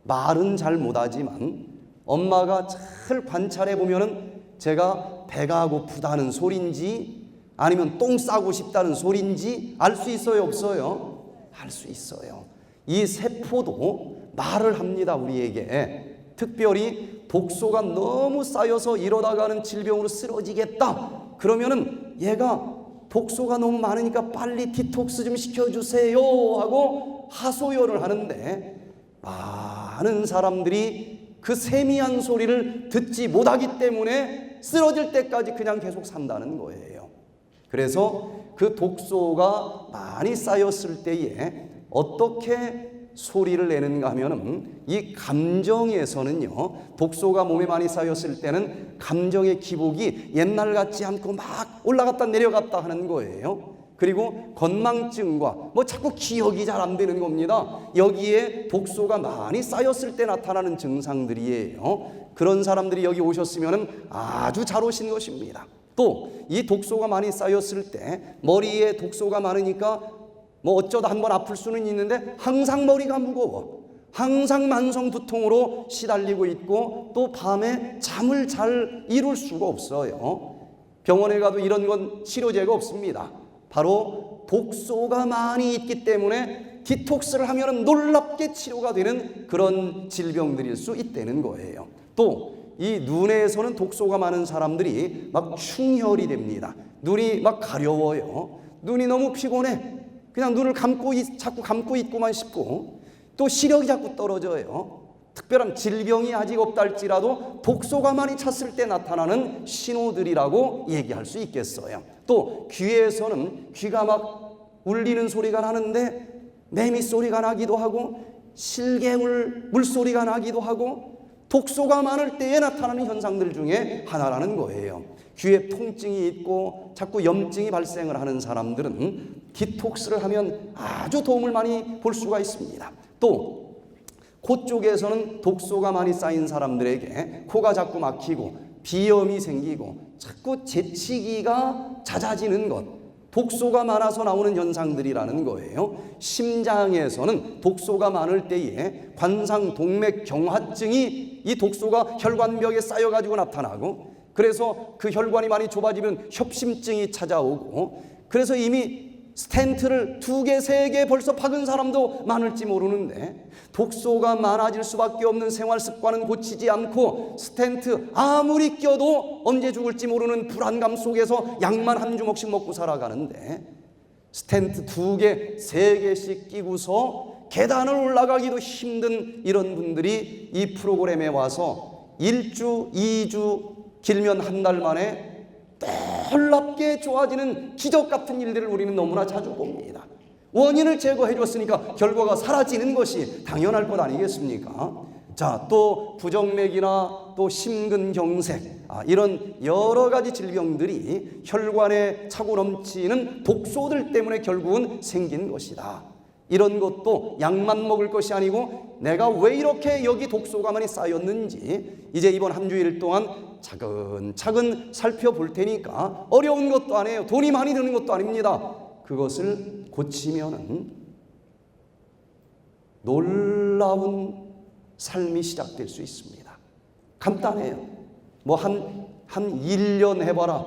말은 잘 못하지만 엄마가 잘 관찰해 보면은 제가 배가 고프다는 소린지 아니면 똥 싸고 싶다는 소린지 알 수 있어요, 없어요? 알 수 있어요. 이 세포도 말을 합니다, 우리에게. 특별히 독소가 너무 쌓여서 이러다가는 질병으로 쓰러지겠다. 그러면은 얘가 독소가 너무 많으니까 빨리 디톡스 좀 시켜주세요 하고 하소연을 하는데, 많은 사람들이 그 세미한 소리를 듣지 못하기 때문에 쓰러질 때까지 그냥 계속 산다는 거예요. 그래서 그 독소가 많이 쌓였을 때에 어떻게 소리를 내는가 하면은, 이 감정에서는요, 독소가 몸에 많이 쌓였을 때는 감정의 기복이 옛날 같지 않고 막 올라갔다 내려갔다 하는 거예요. 그리고 건망증과 자꾸 기억이 잘 안 되는 겁니다. 여기에 독소가 많이 쌓였을 때 나타나는 증상들이에요. 그런 사람들이 여기 오셨으면 아주 잘 오신 것입니다. 또 이 독소가 많이 쌓였을 때 머리에 독소가 많으니까 어쩌다 한번 아플 수는 있는데 항상 머리가 무거워, 항상 만성 두통으로 시달리고 있고, 또 밤에 잠을 잘 이룰 수가 없어요. 병원에 가도 이런 건 치료제가 없습니다. 바로 독소가 많이 있기 때문에 디톡스를 하면 놀랍게 치료가 되는 그런 질병들일 수 있다는 거예요. 또 이 눈에서는 독소가 많은 사람들이 막 충혈이 됩니다. 눈이 막 가려워요. 눈이 너무 피곤해. 그냥 눈을 자꾸 감고 있고만 싶고, 또 시력이 자꾸 떨어져요. 특별한 질병이 아직 없다 할지라도 독소가 많이 찼을 때 나타나는 신호들이라고 얘기할 수 있겠어요. 또 귀에서는 귀가 막 울리는 소리가 나는데 매미 소리가 나기도 하고 실개울 물소리가 나기도 하고, 독소가 많을 때에 나타나는 현상들 중에 하나라는 거예요. 귀에 통증이 있고 자꾸 염증이 발생을 하는 사람들은 디톡스를 하면 아주 도움을 많이 볼 수가 있습니다. 또 코 쪽에서는 독소가 많이 쌓인 사람들에게 코가 자꾸 막히고 비염이 생기고 자꾸 재치기가 잦아지는 것, 독소가 많아서 나오는 현상들이라는 거예요. 심장에서는 독소가 많을 때에 관상동맥경화증이 이 독소가 혈관벽에 쌓여가지고 나타나고, 그래서 그 혈관이 많이 좁아지면 협심증이 찾아오고, 그래서 이미 스텐트를 2개, 3개 벌써 박은 사람도 많을지 모르는데, 독소가 많아질 수밖에 없는 생활 습관은 고치지 않고 스텐트 아무리 껴도 언제 죽을지 모르는 불안감 속에서 약만 한 주먹씩 먹고 살아가는데, 스텐트 2개, 3개씩 끼고서 계단을 올라가기도 힘든 이런 분들이 이 프로그램에 와서 1주, 2주, 길면 한 달 만에 놀랍게 좋아지는 기적 같은 일들을 우리는 너무나 자주 봅니다. 원인을 제거해 줬으니까 결과가 사라지는 것이 당연할 것 아니겠습니까? 자, 또 부정맥이나 또 심근경색, 이런 여러 가지 질병들이 혈관에 차고 넘치는 독소들 때문에 결국은 생긴 것이다. 이런 것도 약만 먹을 것이 아니고 내가 왜 이렇게 여기 독소가 많이 쌓였는지 이제 이번 한 주일 동안 차근차근 살펴볼 테니까, 어려운 것도 아니에요. 돈이 많이 드는 것도 아닙니다. 그것을 고치면은 놀라운 삶이 시작될 수 있습니다. 간단해요. 한 1년 해봐라.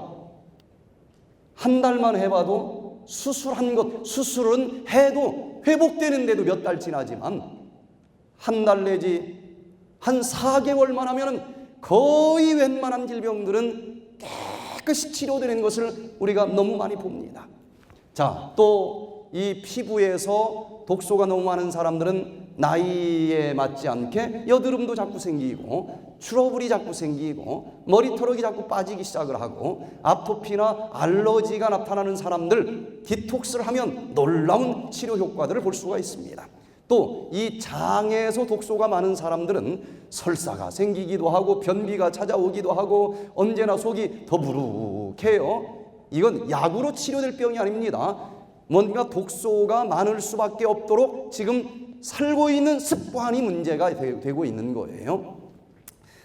한 달만 해봐도 수술은 해도 회복되는데도 몇 달 지나지만 한 달 내지 한 4개월만 하면은 거의 웬만한 질병들은 깨끗이 치료되는 것을 우리가 너무 많이 봅니다. 자, 또 이 피부에서 독소가 너무 많은 사람들은 나이에 맞지 않게 여드름도 자꾸 생기고 트러블이 자꾸 생기고 머리털이 자꾸 빠지기 시작을 하고 아토피나 알러지가 나타나는 사람들, 디톡스를 하면 놀라운 치료 효과들을 볼 수가 있습니다. 또 이 장에서 독소가 많은 사람들은 설사가 생기기도 하고 변비가 찾아오기도 하고 언제나 속이 더부룩해요. 이건 약으로 치료될 병이 아닙니다. 뭔가 독소가 많을 수밖에 없도록 지금 살고 있는 습관이 문제가 되고 있는 거예요.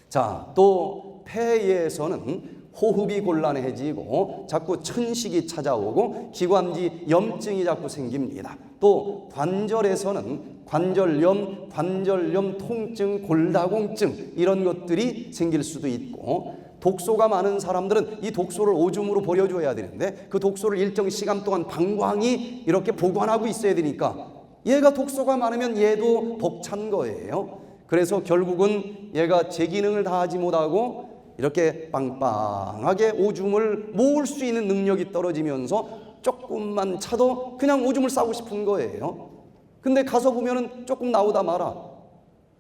자, 또 폐에서는 호흡이 곤란해지고 자꾸 천식이 찾아오고 기관지 염증이 자꾸 생깁니다. 또 관절에서는 관절염, 통증, 골다공증 이런 것들이 생길 수도 있고, 독소가 많은 사람들은 이 독소를 오줌으로 버려줘야 되는데 그 독소를 일정 시간 동안 방광이 이렇게 보관하고 있어야 되니까 얘가 독소가 많으면 얘도 벅찬 거예요. 그래서 결국은 얘가 제 기능을 다하지 못하고 이렇게 빵빵하게 오줌을 모을 수 있는 능력이 떨어지면서 조금만 차도 그냥 오줌을 싸고 싶은 거예요. 근데 가서 보면은 조금 나오다 마라.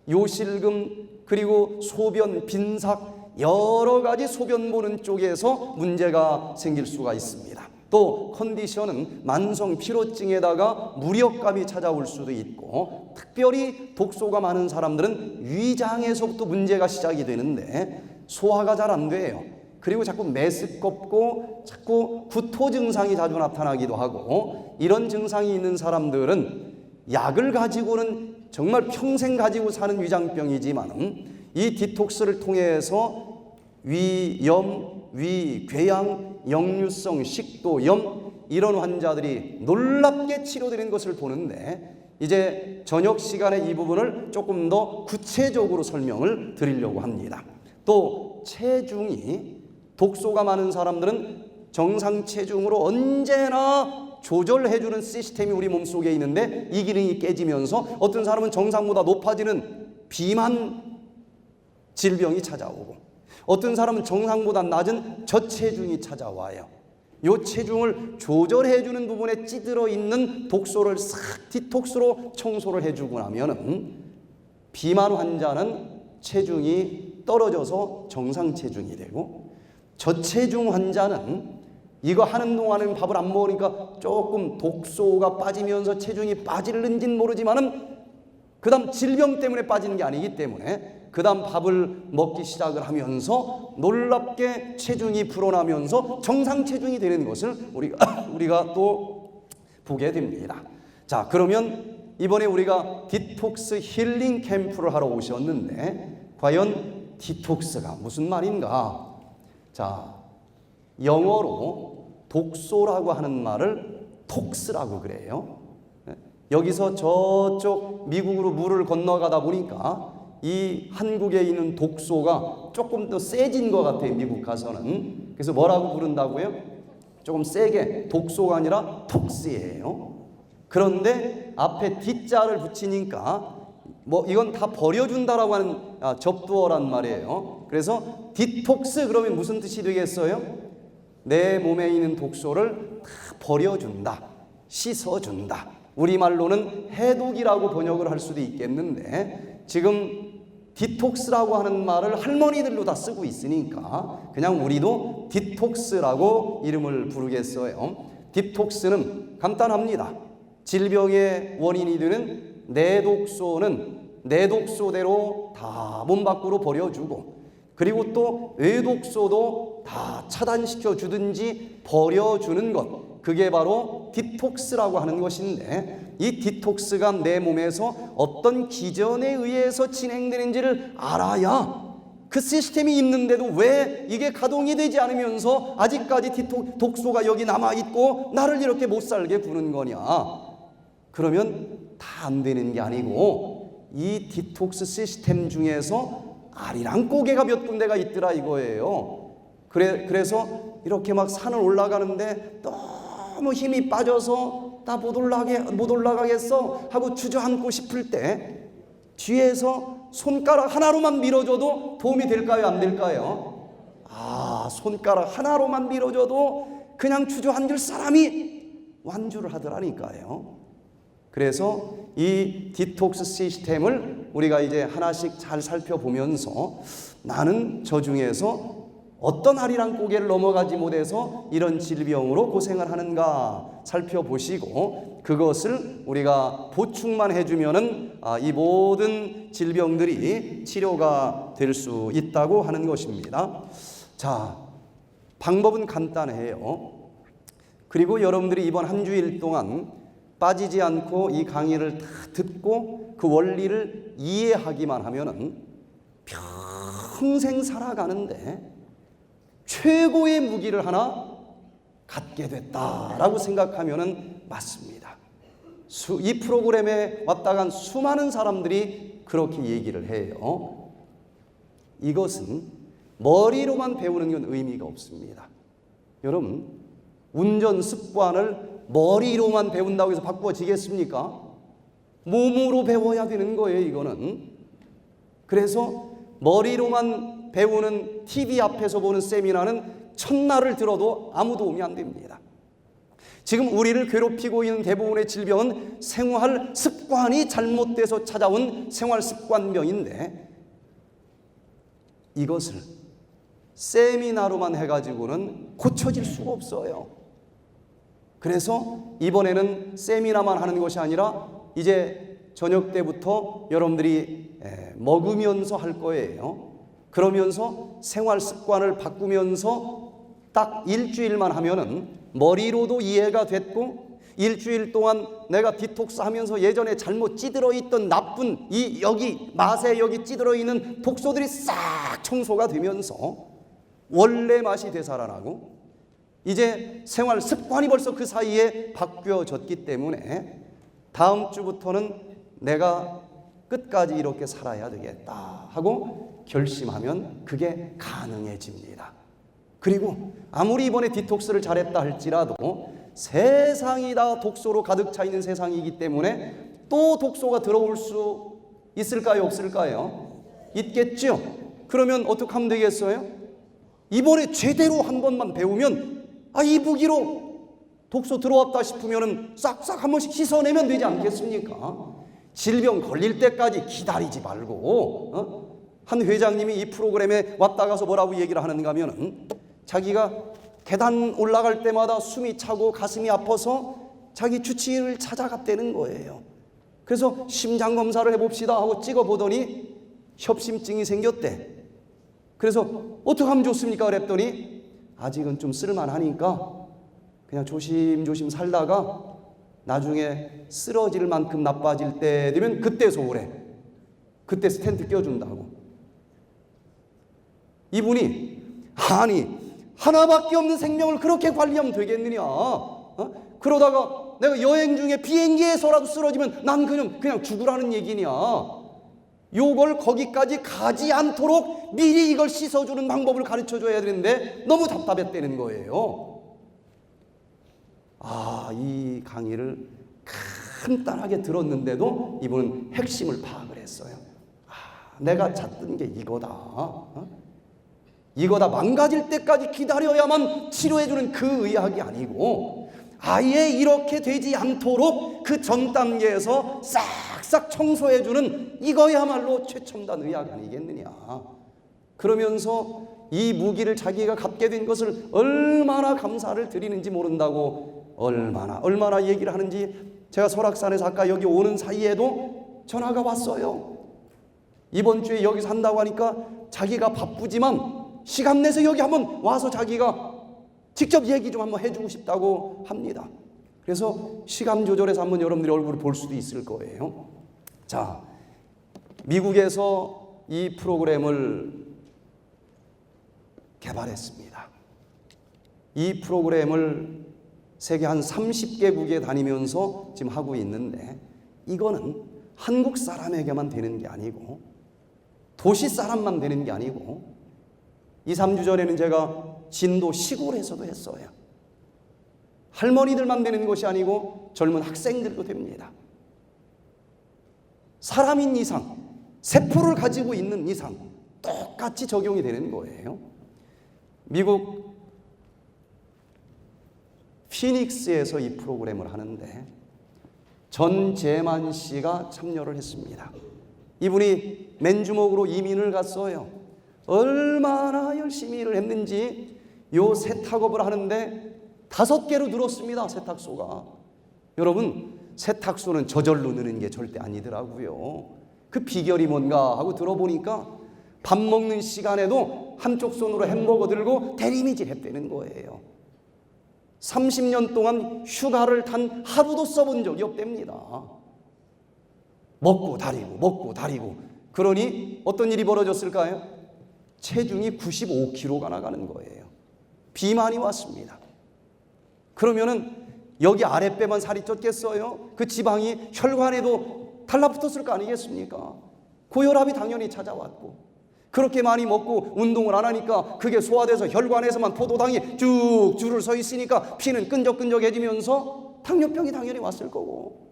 요실금, 그리고 소변, 빈삭, 여러 가지 소변 보는 쪽에서 문제가 생길 수가 있습니다. 또 컨디션은 만성 피로증에다가 무력감이 찾아올 수도 있고, 특별히 독소가 많은 사람들은 위장에서부터 문제가 시작이 되는데 소화가 잘 안 돼요. 그리고 자꾸 메스껍고 자꾸 구토 증상이 자주 나타나기도 하고, 이런 증상이 있는 사람들은 약을 가지고는 정말 평생 가지고 사는 위장병이지만 이 디톡스를 통해서 위염, 위궤양, 역류성 식도염 이런 환자들이 놀랍게 치료되는 것을 보는데, 이제 저녁 시간에 이 부분을 조금 더 구체적으로 설명을 드리려고 합니다. 또 체중이, 독소가 많은 사람들은 정상 체중으로 언제나 조절해주는 시스템이 우리 몸속에 있는데 이 기능이 깨지면서 어떤 사람은 정상보다 높아지는 비만 질병이 찾아오고, 어떤 사람은 정상보다 낮은 저체중이 찾아와요. 이 체중을 조절해주는 부분에 찌들어 있는 독소를 싹 디톡스로 청소를 해주고 나면은 비만 환자는 체중이 떨어져서 정상 체중이 되고, 저체중 환자는 이거 하는 동안은 밥을 안 먹으니까 조금 독소가 빠지면서 체중이 빠지는지는 모르지만은 그 다음 질병 때문에 빠지는 게 아니기 때문에 그 다음 밥을 먹기 시작을 하면서 놀랍게 체중이 불어나면서 정상 체중이 되는 것을 우리가 또 보게 됩니다. 자, 그러면 이번에 우리가 디톡스 힐링 캠프를 하러 오셨는데 과연 디톡스가 무슨 말인가? 자, 영어로 독소라고 하는 말을 톡스라고 그래요. 여기서 저쪽 미국으로 물을 건너가다 보니까 이 한국에 있는 독소가 조금 더 세진 것 같아요, 미국 가서는. 그래서 뭐라고 부른다고요? 조금 세게, 독소가 아니라 톡스예요. 그런데 앞에 D자를 붙이니까 뭐 이건 다 버려준다라고 하는 접두어란 말이에요. 그래서 디톡스 그러면 무슨 뜻이 되겠어요? 내 몸에 있는 독소를 다 버려준다, 씻어준다. 우리말로는 해독이라고 번역을 할 수도 있겠는데, 지금 디톡스라고 하는 말을 할머니들로 다 쓰고 있으니까 그냥 우리도 디톡스라고 이름을 부르겠어요. 디톡스는 간단합니다. 질병의 원인이 되는 내독소는 내독소대로 다 몸 밖으로 버려주고, 그리고 또 외독소도 다 차단시켜 주든지 버려주는 것, 그게 바로 디톡스라고 하는 것인데, 이 디톡스가 내 몸에서 어떤 기전에 의해서 진행되는지를 알아야 그 시스템이 있는데도 왜 이게 가동이 되지 않으면서 아직까지 독소가 여기 남아있고 나를 이렇게 못 살게 구는 거냐? 그러면 다 안 되는 게 아니고 이 디톡스 시스템 중에서 아리랑 고개가 몇 군데가 있더라 이거예요. 그래서 이렇게 막 산을 올라가는데 너무 힘이 빠져서 나 못 올라가겠어 하고 주저앉고 싶을 때 뒤에서 손가락 하나로만 밀어줘도 도움이 될까요, 안 될까요? 손가락 하나로만 밀어줘도 그냥 주저앉을 사람이 완주를 하더라니까요. 그래서 이 디톡스 시스템을 우리가 이제 하나씩 잘 살펴보면서 나는 저 중에서 어떤 아리랑 고개를 넘어가지 못해서 이런 질병으로 고생을 하는가 살펴보시고, 그것을 우리가 보충만 해주면은 이 모든 질병들이 치료가 될 수 있다고 하는 것입니다. 자, 방법은 간단해요. 그리고 여러분들이 이번 한 주일 동안 빠지지 않고 이 강의를 다 듣고 그 원리를 이해하기만 하면은 평생 살아가는데 최고의 무기를 하나 갖게 됐다라고 생각하면은 맞습니다. 이 프로그램에 왔다 간 수많은 사람들이 그렇게 얘기를 해요. 이것은 머리로만 배우는 건 의미가 없습니다. 여러분, 운전 습관을 머리로만 배운다고 해서 바꿔지겠습니까? 몸으로 배워야 되는 거예요, 이거는. 그래서 머리로만 배우는 TV 앞에서 보는 세미나는 첫날을 들어도 아무 도움이 안 됩니다. 지금 우리를 괴롭히고 있는 대부분의 질병은 생활 습관이 잘못돼서 찾아온 생활 습관병인데, 이것을 세미나로만 해가지고는 고쳐질 수가 없어요. 그래서 이번에는 세미나만 하는 것이 아니라 이제 저녁 때부터 여러분들이 먹으면서 할 거예요. 그러면서 생활 습관을 바꾸면서 딱 일주일만 하면은 머리로도 이해가 됐고, 일주일 동안 내가 디톡스 하면서 예전에 잘못 찌들어 있던 나쁜 이 여기 맛에 여기 찌들어 있는 독소들이 싹 청소가 되면서 원래 맛이 되살아나고, 이제 생활 습관이 벌써 그 사이에 바뀌어졌기 때문에 다음 주부터는 내가 끝까지 이렇게 살아야 되겠다 하고 결심하면 그게 가능해집니다. 그리고 아무리 이번에 디톡스를 잘했다 할지라도 세상이 다 독소로 가득 차 있는 세상이기 때문에 또 독소가 들어올 수 있을까요? 없을까요? 있겠죠? 그러면 어떻게 하면 되겠어요? 이번에 제대로 한 번만 배우면 이 무기로 독소 들어왔다 싶으면 싹싹 한 번씩 씻어내면 되지 않겠습니까? 질병 걸릴 때까지 기다리지 말고, 한 회장님이 이 프로그램에 왔다 가서 뭐라고 얘기를 하는가 하면은 자기가 계단 올라갈 때마다 숨이 차고 가슴이 아파서 자기 주치의를 찾아갔다는 거예요. 그래서 심장 검사를 해봅시다 하고 찍어보더니 협심증이 생겼대. 그래서 어떻게 하면 좋습니까? 그랬더니 아직은 좀 쓸만하니까 그냥 조심조심 살다가 나중에 쓰러질 만큼 나빠질 때 되면 그때 소홀해. 그때 스텐트 껴준다고. 이분이 하나밖에 없는 생명을 그렇게 관리하면 되겠느냐? 그러다가 내가 여행 중에 비행기에서라도 쓰러지면 난 그냥 죽으라는 얘기냐? 요걸 거기까지 가지 않도록 미리 이걸 씻어주는 방법을 가르쳐줘야 되는데 너무 답답했다는 거예요. 이 강의를 간단하게 들었는데도 이분은 핵심을 파악을 했어요. 내가 찾던 게 이거다. 이거다. 망가질 때까지 기다려야만 치료해주는 그 의학이 아니고 아예 이렇게 되지 않도록 그 전 단계에서 싹싹 청소해주는 이거야말로 최첨단 의학 아니겠느냐. 그러면서 이 무기를 자기가 갖게 된 것을 얼마나 감사를 드리는지 모른다고 얼마나 얘기를 하는지, 제가 설악산에서 아까 여기 오는 사이에도 전화가 왔어요. 이번 주에 여기 산다고 하니까 자기가 바쁘지만 시간 내서 여기 한번 와서 자기가 직접 얘기 좀 한번 해주고 싶다고 합니다. 그래서 시간 조절해서 한번 여러분들의 얼굴을 볼 수도 있을 거예요. 자, 미국에서 이 프로그램을 개발했습니다. 이 프로그램을 세계 한 30개국에 다니면서 지금 하고 있는데, 이거는 한국 사람에게만 되는 게 아니고 도시 사람만 되는 게 아니고 2, 3주 전에는 제가 진도 시골에서도 했어요. 할머니들만 되는 것이 아니고 젊은 학생들도 됩니다. 사람인 이상, 세포를 가지고 있는 이상 똑같이 적용이 되는 거예요. 미국 피닉스에서 이 프로그램을 하는데 전재만 씨가 참여를 했습니다. 이분이 맨주먹으로 이민을 갔어요. 얼마나 열심히 일을 했는지 요 세탁업을 하는데 5개로 늘었습니다. 세탁소가. 여러분, 세탁소는 저절로 느는 게 절대 아니더라고요. 그 비결이 뭔가 하고 들어보니까 밥 먹는 시간에도 한쪽 손으로 햄버거 들고 대리미질 했다는 거예요. 30년 동안 휴가를 단 하루도 써본 적이 없답니다. 먹고 다리고. 그러니 어떤 일이 벌어졌을까요? 체중이 95kg가 나가는 거예요. 비만이 왔습니다. 그러면은 여기 아랫배만 살이 쪘겠어요? 그 지방이 혈관에도 달라붙었을 거 아니겠습니까? 고혈압이 당연히 찾아왔고, 그렇게 많이 먹고 운동을 안 하니까 그게 소화돼서 혈관에서만 포도당이 쭉 줄을 서 있으니까 피는 끈적끈적해지면서 당뇨병이 당연히 왔을 거고,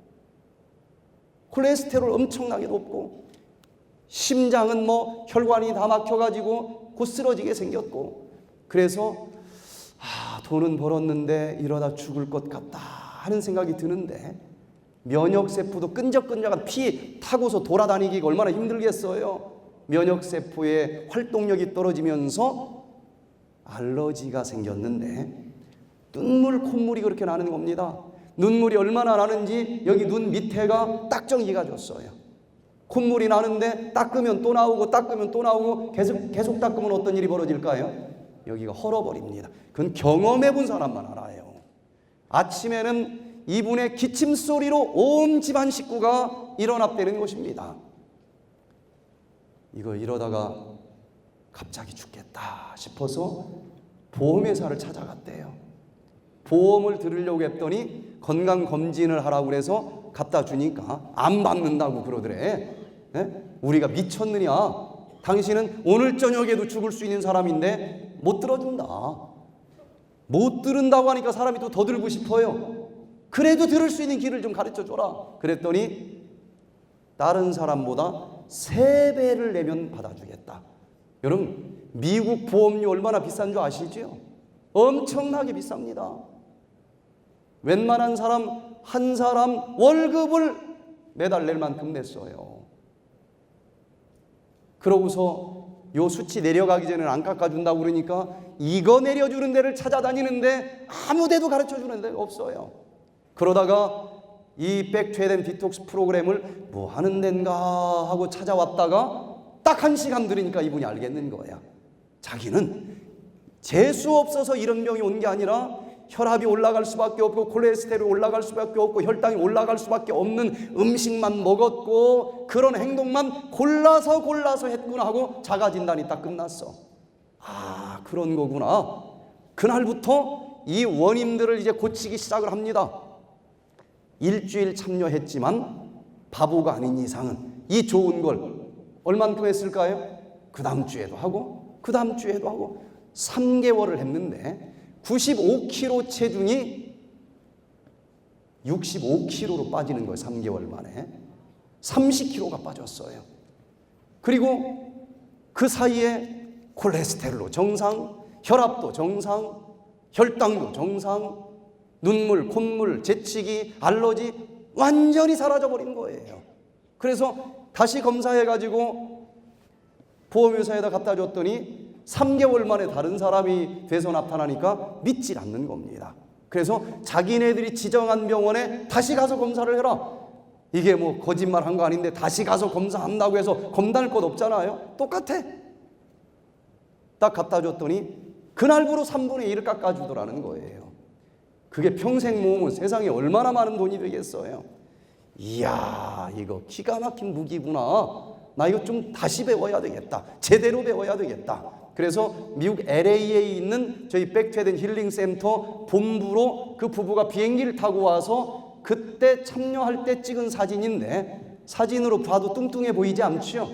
콜레스테롤 엄청나게 높고, 심장은 뭐 혈관이 다 막혀가지고 곧 쓰러지게 생겼고, 그래서 돈은 벌었는데 이러다 죽을 것 같다 하는 생각이 드는데, 면역세포도 끈적끈적한 피 타고서 돌아다니기가 얼마나 힘들겠어요. 면역세포의 활동력이 떨어지면서 알러지가 생겼는데 눈물, 콧물이 그렇게 나는 겁니다. 눈물이 얼마나 나는지 여기 눈 밑에가 딱 정리가 졌어요. 콧물이 나는데 닦으면 또 나오고 계속 닦으면 어떤 일이 벌어질까요? 여기가 헐어버립니다. 그건 경험해 본 사람만 알아요. 아침에는 이분의 기침 소리로 온 집안 식구가 일어났다는 것입니다. 이거 이러다가 갑자기 죽겠다 싶어서 보험회사를 찾아갔대요. 보험을 들으려고 했더니 건강검진을 하라고 그래서 갖다 주니까 안 받는다고 그러더래. 우리가 미쳤느냐? 당신은 오늘 저녁에도 죽을 수 있는 사람인데 못 들어준다. 못 들은다고 하니까 사람이 또 더 들고 싶어요. 그래도 들을 수 있는 길을 좀 가르쳐 줘라. 그랬더니 다른 사람보다 3배를 내면 받아주겠다. 여러분, 미국 보험료 얼마나 비싼 줄 아시죠? 엄청나게 비쌉니다. 웬만한 사람 한 사람 월급을 매달 낼 만큼 냈어요. 그러고서 요 수치 내려가기 전에는 안 깎아준다고 그러니까 이거 내려주는 데를 찾아다니는데 아무 데도 가르쳐주는 데가 없어요. 그러다가 이 백투에덴 디톡스 프로그램을 뭐 하는 데인가 하고 찾아왔다가 딱 1시간 들으니까 이분이 알겠는 거야. 자기는 재수 없어서 이런 병이 온 게 아니라 혈압이 올라갈 수밖에 없고 콜레스테롤이 올라갈 수밖에 없고 혈당이 올라갈 수밖에 없는 음식만 먹었고 그런 행동만 골라서 했구나 하고 자가진단이 딱 끝났어. 아, 그런 거구나. 그날부터 이 원인들을 이제 고치기 시작을 합니다. 일주일 참여했지만 바보가 아닌 이상은 이 좋은 걸 얼만큼 했을까요? 그 다음 주에도 하고 그 다음 주에도 하고 3개월을 했는데 95kg 체중이 65kg로 빠지는 거예요. 3개월 만에 30kg가 빠졌어요. 그리고 그 사이에 콜레스테롤도 정상, 혈압도 정상, 혈당도 정상, 눈물, 콧물, 재채기, 알러지 완전히 사라져버린 거예요. 그래서 다시 검사해가지고 보험회사에다 갖다 줬더니 3개월 만에 다른 사람이 돼서 나타나니까 믿질 않는 겁니다. 그래서 자기네들이 지정한 병원에 다시 가서 검사를 해라. 이게 뭐 거짓말 한 거 아닌데 다시 가서 검사한다고 해서 검단할 것 없잖아요. 똑같아. 딱 갖다 줬더니 그날부로 3분의 1을 깎아주더라는 거예요. 그게 평생 모으면 세상에 얼마나 많은 돈이 되겠어요. 이야, 이거 기가 막힌 무기구나. 나 이거 좀 다시 배워야 되겠다. 제대로 배워야 되겠다. 그래서 미국 LA에 있는 저희 백투에덴 힐링 센터 본부로 그 부부가 비행기를 타고 와서 그때 참여할 때 찍은 사진인데 사진으로 봐도 뚱뚱해 보이지 않죠?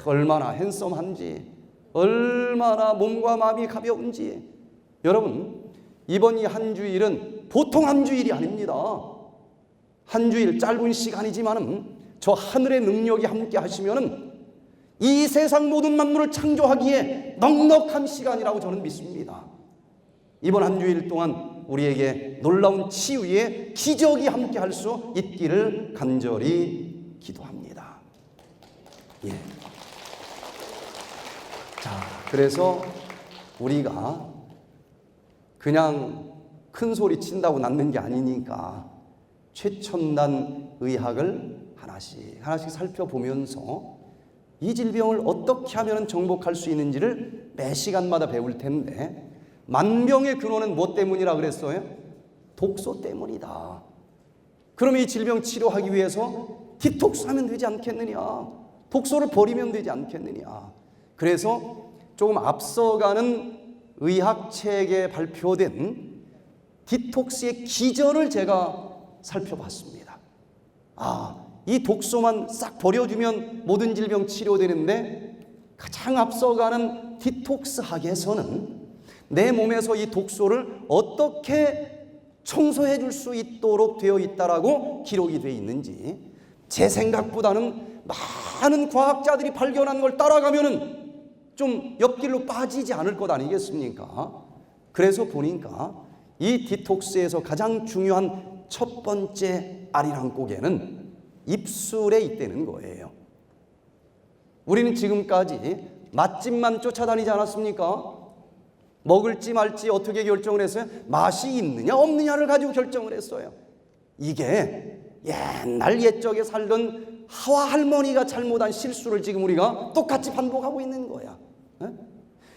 얼마나 핸섬한지, 얼마나 몸과 마음이 가벼운지. 여러분, 이번 이 한 주일은 보통 한 주일이 아닙니다. 한 주일 짧은 시간이지만은 저 하늘의 능력이 함께 하시면은 이 세상 모든 만물을 창조하기에 넉넉한 시간이라고 저는 믿습니다. 이번 한 주일 동안 우리에게 놀라운 치유의 기적이 함께 할 수 있기를 간절히 기도합니다. 예. 자, 그래서 우리가 그냥 큰 소리 친다고 낫는 게 아니니까 최첨단 의학을 하나씩 살펴보면서 이 질병을 어떻게 하면 정복할 수 있는지를 매 시간마다 배울 텐데, 만병의 근원은 뭐 때문이라 그랬어요? 독소 때문이다. 그러면 이 질병 치료하기 위해서 디톡스하면 되지 않겠느냐? 독소를 버리면 되지 않겠느냐? 그래서 조금 앞서가는 의학책에 발표된 디톡스의 기전을 제가 살펴봤습니다. 이 독소만 싹 버려주면 모든 질병 치료되는데, 가장 앞서가는 디톡스 학에서는 내 몸에서 이 독소를 어떻게 청소해 줄 수 있도록 되어 있다라고 기록이 되어 있는지, 제 생각보다는 많은 과학자들이 발견한 걸 따라가면은 좀 옆길로 빠지지 않을 것 아니겠습니까? 그래서 보니까 이 디톡스에서 가장 중요한 첫 번째 아리랑곡에는 입술에 있다는 거예요. 우리는 지금까지 맛집만 쫓아다니지 않았습니까? 먹을지 말지 어떻게 결정을 했어요? 맛이 있느냐 없느냐를 가지고 결정을 했어요. 이게 옛날 옛적에 살던 하와 할머니가 잘못한 실수를 지금 우리가 똑같이 반복하고 있는 거야.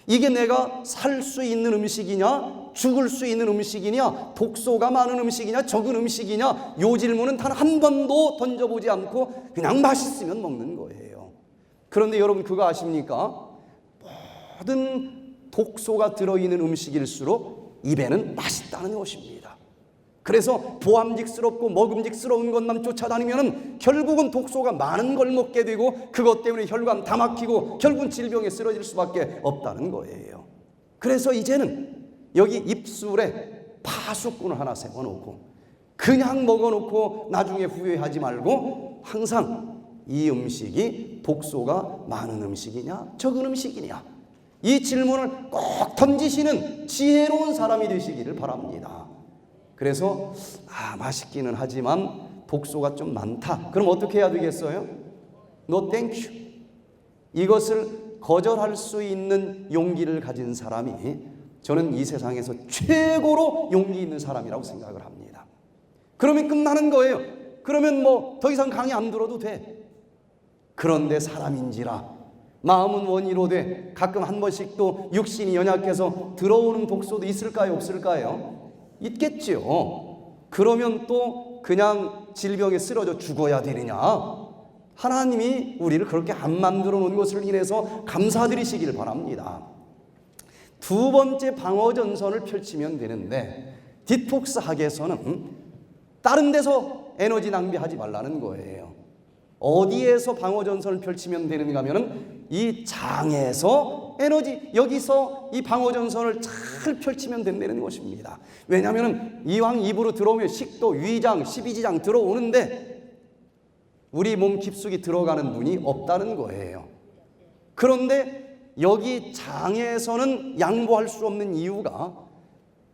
이게 내가 살 수 있는 음식이냐, 죽을 수 있는 음식이냐, 독소가 많은 음식이냐, 적은 음식이냐, 요 질문은 단 한 번도 던져보지 않고 그냥 맛있으면 먹는 거예요. 그런데 여러분 그거 아십니까? 모든 독소가 들어있는 음식일수록 입에는 맛있다는 것입니다. 그래서 보암직스럽고 먹음직스러운 것만 쫓아다니면 결국은 독소가 많은 걸 먹게 되고, 그것 때문에 혈관 다 막히고 결국은 질병에 쓰러질 수밖에 없다는 거예요. 그래서 이제는 여기 입술에 파수꾼을 하나 세워놓고 그냥 먹어놓고 나중에 후회하지 말고, 항상 이 음식이 독소가 많은 음식이냐 적은 음식이냐, 이 질문을 꼭 던지시는 지혜로운 사람이 되시기를 바랍니다. 그래서 맛있기는 하지만 독소가 좀 많다. 그럼 어떻게 해야 되겠어요? No thank you. 이것을 거절할 수 있는 용기를 가진 사람이 저는 이 세상에서 최고로 용기 있는 사람이라고 생각을 합니다. 그러면 끝나는 거예요. 그러면 뭐 더 이상 강의 안 들어도 돼. 그런데 사람인지라 마음은 원이로 돼 가끔 한 번씩 또 육신이 연약해서 들어오는 독소도 있을까요 없을까요? 있겠지요. 그러면 또 그냥 질병에 쓰러져 죽어야 되느냐? 하나님이 우리를 그렇게 안 만들어 놓은 것을 인해서 감사드리시길 바랍니다. 두 번째 방어전선을 펼치면 되는데, 디톡스 학에서는 다른 데서 에너지 낭비하지 말라는 거예요. 어디에서 방어전선을 펼치면 되는가 하면은 이 장에서 에너지, 여기서 이 방어전선을 잘 펼치면 된다는 것입니다. 왜냐하면 이왕 입으로 들어오면 식도, 위장, 십이지장 들어오는데 우리 몸 깊숙이 들어가는 문이 없다는 거예요. 그런데 여기 장에서는 양보할 수 없는 이유가,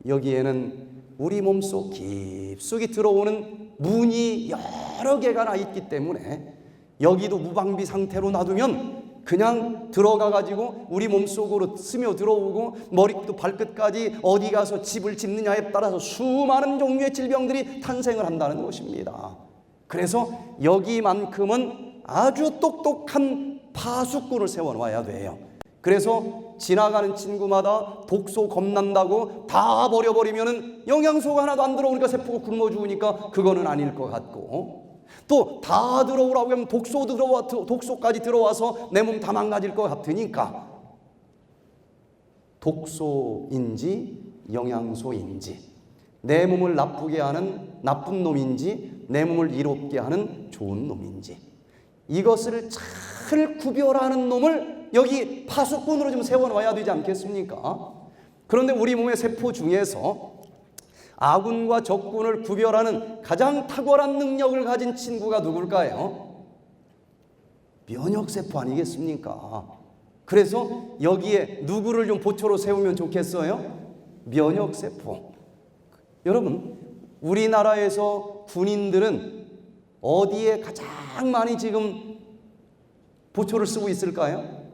여기에는 우리 몸속 깊숙이 들어오는 문이 여러 개가 나 있기 때문에 여기도 무방비 상태로 놔두면 그냥 들어가가지고 우리 몸속으로 스며 들어오고 머리부터 발끝까지 어디 가서 집을 짓느냐에 따라서 수많은 종류의 질병들이 탄생을 한다는 것입니다. 그래서 여기만큼은 아주 똑똑한 파수꾼을 세워놔야 돼요. 그래서 지나가는 친구마다 독소 겁난다고 다 버려버리면 영양소가 하나도 안 들어오니까 세포가 굶어 죽으니까 그거는 아닐 것 같고, 또 다 들어오라고 하면 독소까지 들어와서 내 몸 다 망가질 것 같으니까 독소인지 영양소인지, 내 몸을 나쁘게 하는 나쁜 놈인지 내 몸을 이롭게 하는 좋은 놈인지, 이것을 잘 구별하는 놈을 여기 파수꾼으로 좀 세워놔야 되지 않겠습니까? 그런데 우리 몸의 세포 중에서 아군과 적군을 구별하는 가장 탁월한 능력을 가진 친구가 누굴까요? 면역세포 아니겠습니까? 그래서 여기에 누구를 좀 보초로 세우면 좋겠어요? 면역세포. 여러분, 우리나라에서 군인들은 어디에 가장 많이 지금 보초를 쓰고 있을까요?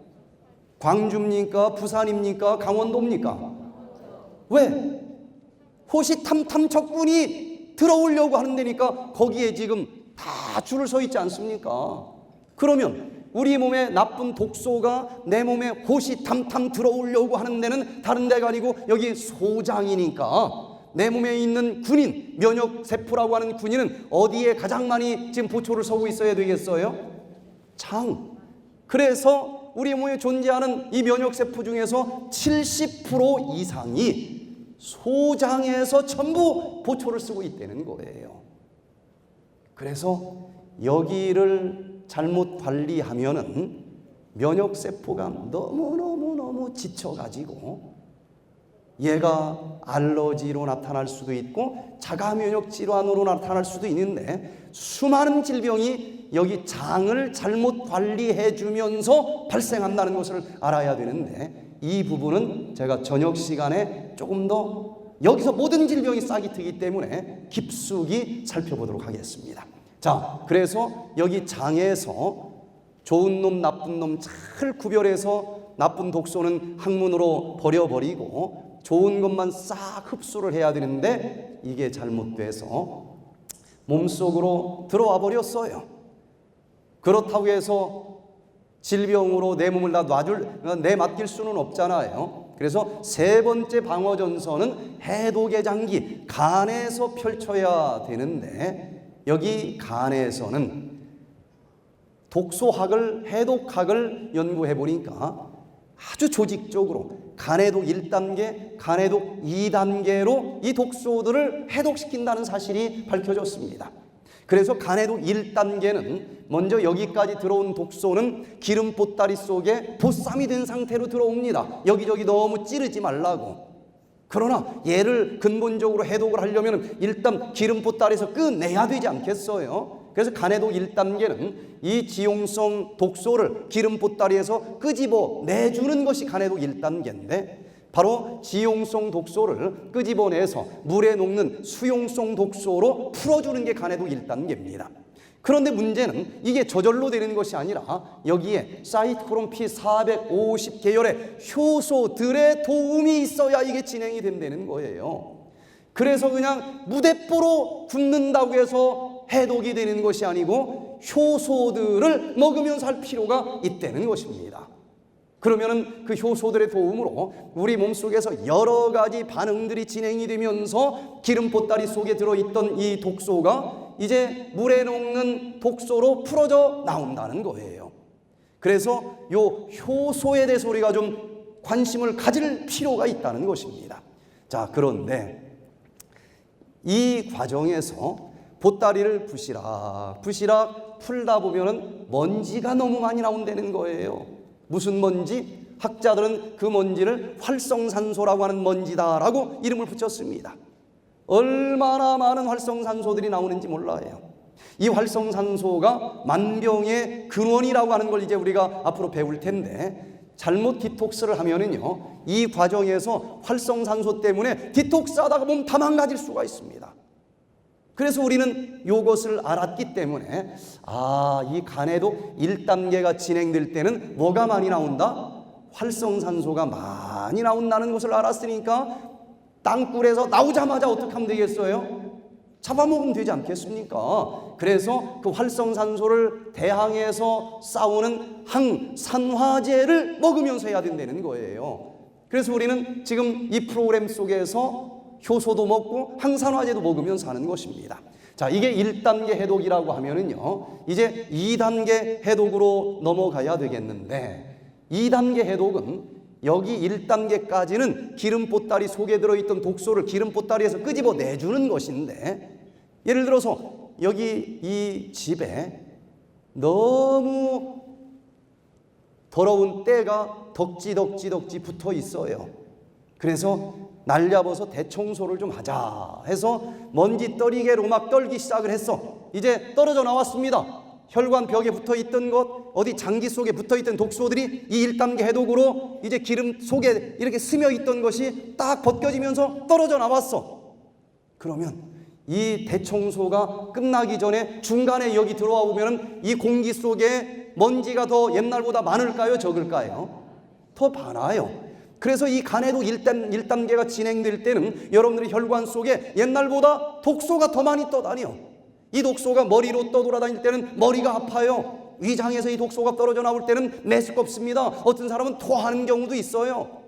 광주입니까? 부산입니까? 강원도입니까? 왜? 호시탐탐 적군이 들어오려고 하는 데니까 거기에 지금 다 줄을 서 있지 않습니까? 그러면 우리 몸에 나쁜 독소가 내 몸에 호시탐탐 들어오려고 하는 데는 다른 데가 아니고 여기 소장이니까 내 몸에 있는 군인, 면역세포라고 하는 군인은 어디에 가장 많이 지금 보초를 서고 있어야 되겠어요? 장. 그래서 우리 몸에 존재하는 이 면역세포 중에서 70% 이상이 소장에서 전부 보초를 쓰고 있다는 거예요. 그래서 여기를 잘못 관리하면은 면역세포가 너무 지쳐가지고 얘가 알러지로 나타날 수도 있고 자가면역 질환으로 나타날 수도 있는데 수많은 질병이 여기 장을 잘못 관리해 주면서 발생한다는 것을 알아야 되는데 이 부분은 제가 저녁 시간에 조금 더 여기서 모든 질병이 싹이 트기 때문에 깊숙이 살펴보도록 하겠습니다. 자, 그래서 여기 장에서 좋은 놈 나쁜 놈 잘 구별해서 나쁜 독소는 항문으로 버려버리고 좋은 것만 싹 흡수를 해야 되는데 이게 잘못돼서 몸속으로 들어와 버렸어요. 그렇다고 해서 질병으로 내 몸을 다 내맡길 수는 없잖아요. 그래서 세 번째 방어전선은 해독의 장기, 간에서 펼쳐야 되는데 여기 간에서는 독소학을, 해독학을 연구해 보니까 아주 조직적으로 간해독 1단계, 간해독 2단계로 이 독소들을 해독시킨다는 사실이 밝혀졌습니다. 그래서 간해독 1단계는 먼저 여기까지 들어온 독소는 기름 보따리 속에 보쌈이 된 상태로 들어옵니다. 여기저기 너무 찌르지 말라고. 그러나 얘를 근본적으로 해독을 하려면 일단 기름 보따리에서 꺼내야 되지 않겠어요? 그래서 간해독 1단계는 이 지용성 독소를 기름 보따리에서 끄집어 내주는 것이 간해독 1단계인데 바로 지용성 독소를 끄집어내서 물에 녹는 수용성 독소로 풀어주는 게 간해독 1단계입니다. 그런데 문제는 이게 저절로 되는 것이 아니라 여기에 사이토크롬 P450 계열의 효소들의 도움이 있어야 이게 진행이 된다는 거예요. 그래서 그냥 무대뽀로 굽는다고 해서 해독이 되는 것이 아니고 효소들을 먹으면서 할 필요가 있다는 것입니다. 그러면은 그 효소들의 도움으로 우리 몸속에서 여러 가지 반응들이 진행이 되면서 기름 보따리 속에 들어있던 이 독소가 이제 물에 녹는 독소로 풀어져 나온다는 거예요. 그래서 요 효소에 대해서 우리가 좀 관심을 가질 필요가 있다는 것입니다. 자, 그런데 이 과정에서 보따리를 부시락 풀다 보면은 먼지가 너무 많이 나온다는 거예요. 무슨 먼지? 학자들은 그 먼지를 활성산소라고 하는 먼지다라고 이름을 붙였습니다. 얼마나 많은 활성산소들이 나오는지 몰라요. 이 활성산소가 만병의 근원이라고 하는 걸 이제 우리가 앞으로 배울 텐데 잘못 디톡스를 하면은요, 이 과정에서 활성산소 때문에 디톡스하다가 몸 다 망가질 수가 있습니다. 그래서 우리는 이것을 알았기 때문에 이 간해독 1단계가 진행될 때는 뭐가 많이 나온다? 활성산소가 많이 나온다는 것을 알았으니까 땅굴에서 나오자마자 어떻게 하면 되겠어요? 잡아먹으면 되지 않겠습니까? 그래서 그 활성산소를 대항해서 싸우는 항산화제를 먹으면서 해야 된다는 거예요. 그래서 우리는 지금 이 프로그램 속에서 효소도 먹고 항산화제도 먹으면서 하는 것입니다. 자, 이게 1단계 해독이라고 하면은요, 이제 2단계 해독으로 넘어가야 되겠는데 2단계 해독은 여기 1단계까지는 기름 보따리 속에 들어있던 독소를 기름 보따리에서 끄집어 내주는 것인데 예를 들어서 여기 이 집에 너무 더러운 때가 덕지 붙어 있어요. 그래서 날려버서 대청소를 좀 하자 해서 먼지 떨이개로 막 떨기 시작을 했어. 이제 떨어져 나왔습니다. 혈관 벽에 붙어 있던 것, 어디 장기 속에 붙어 있던 독소들이 이 1단계 해독으로 이제 기름 속에 이렇게 스며 있던 것이 딱 벗겨지면서 떨어져 나왔어. 그러면 이 대청소가 끝나기 전에 중간에 여기 들어와 보면은 이 공기 속에 먼지가 더 옛날보다 많을까요? 적을까요? 더 많아요. 그래서 이 간해독 1단계가 진행될 때는 여러분들의 혈관 속에 옛날보다 독소가 더 많이 떠다녀. 이 독소가 머리로 떠돌아다닐 때는 머리가 아파요. 위장에서 이 독소가 떨어져 나올 때는 메스껍습니다. 어떤 사람은 토하는 경우도 있어요.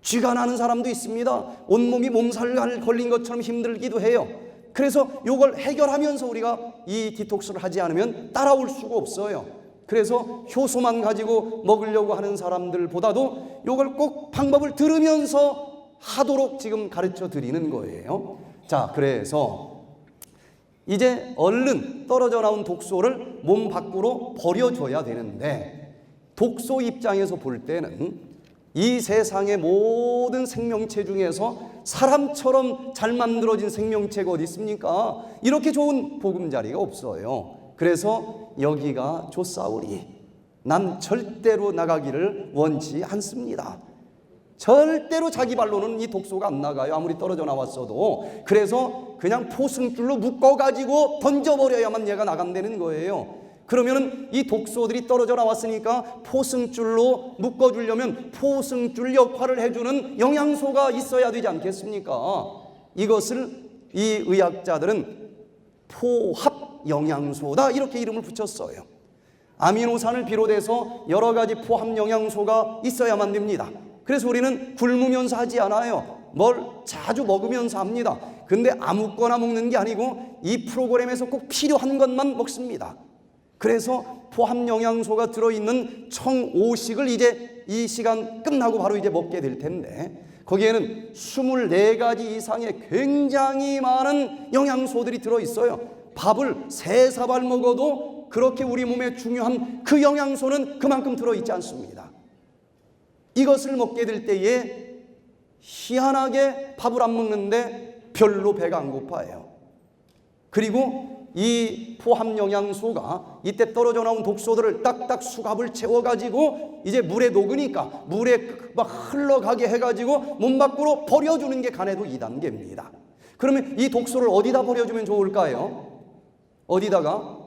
쥐가 나는 사람도 있습니다. 온몸이 몸살 걸린 것처럼 힘들기도 해요. 그래서 이걸 해결하면서 우리가 이 디톡스를 하지 않으면 따라올 수가 없어요. 그래서 효소만 가지고 먹으려고 하는 사람들보다도 이걸 꼭 방법을 들으면서 하도록 지금 가르쳐 드리는 거예요. 자, 그래서 이제 얼른 떨어져 나온 독소를 몸 밖으로 버려줘야 되는데, 독소 입장에서 볼 때는 이 세상의 모든 생명체 중에서 사람처럼 잘 만들어진 생명체가 어디 있습니까? 이렇게 좋은 보금자리가 없어요. 그래서 여기가 좋사오리, 난 절대로 나가기를 원치 않습니다. 절대로 자기 발로는 이 독소가 안 나가요. 아무리 떨어져 나왔어도. 그래서 그냥 포승줄로 묶어가지고 던져버려야만 얘가 나간다는 거예요. 그러면은 이 독소들이 떨어져 나왔으니까 포승줄로 묶어주려면 포승줄 역할을 해주는 영양소가 있어야 되지 않겠습니까? 이것을 이 의학자들은 포합 영양소다, 이렇게 이름을 붙였어요. 아미노산을 비롯해서 여러 가지 포함 영양소가 있어야만 됩니다. 그래서 우리는 굶으면서 하지 않아요. 뭘 자주 먹으면서 합니다. 근데 아무거나 먹는 게 아니고 이 프로그램에서 꼭 필요한 것만 먹습니다. 그래서 포함 영양소가 들어있는 청오식을 이제 이 시간 끝나고 바로 이제 먹게 될 텐데, 거기에는 24가지 이상의 굉장히 많은 영양소들이 들어있어요. 밥을 3사발 먹어도 그렇게 우리 몸에 중요한 그 영양소는 그만큼 들어있지 않습니다. 이것을 먹게 될 때에 희한하게 밥을 안 먹는데 별로 배가 안 고파요. 그리고 이 포함 영양소가 이때 떨어져 나온 독소들을 딱딱 수갑을 채워가지고 이제 물에 녹으니까 물에 막 흘러가게 해가지고 몸 밖으로 버려주는 게 간에도 2단계입니다. 그러면 이 독소를 어디다 버려주면 좋을까요? 어디다가?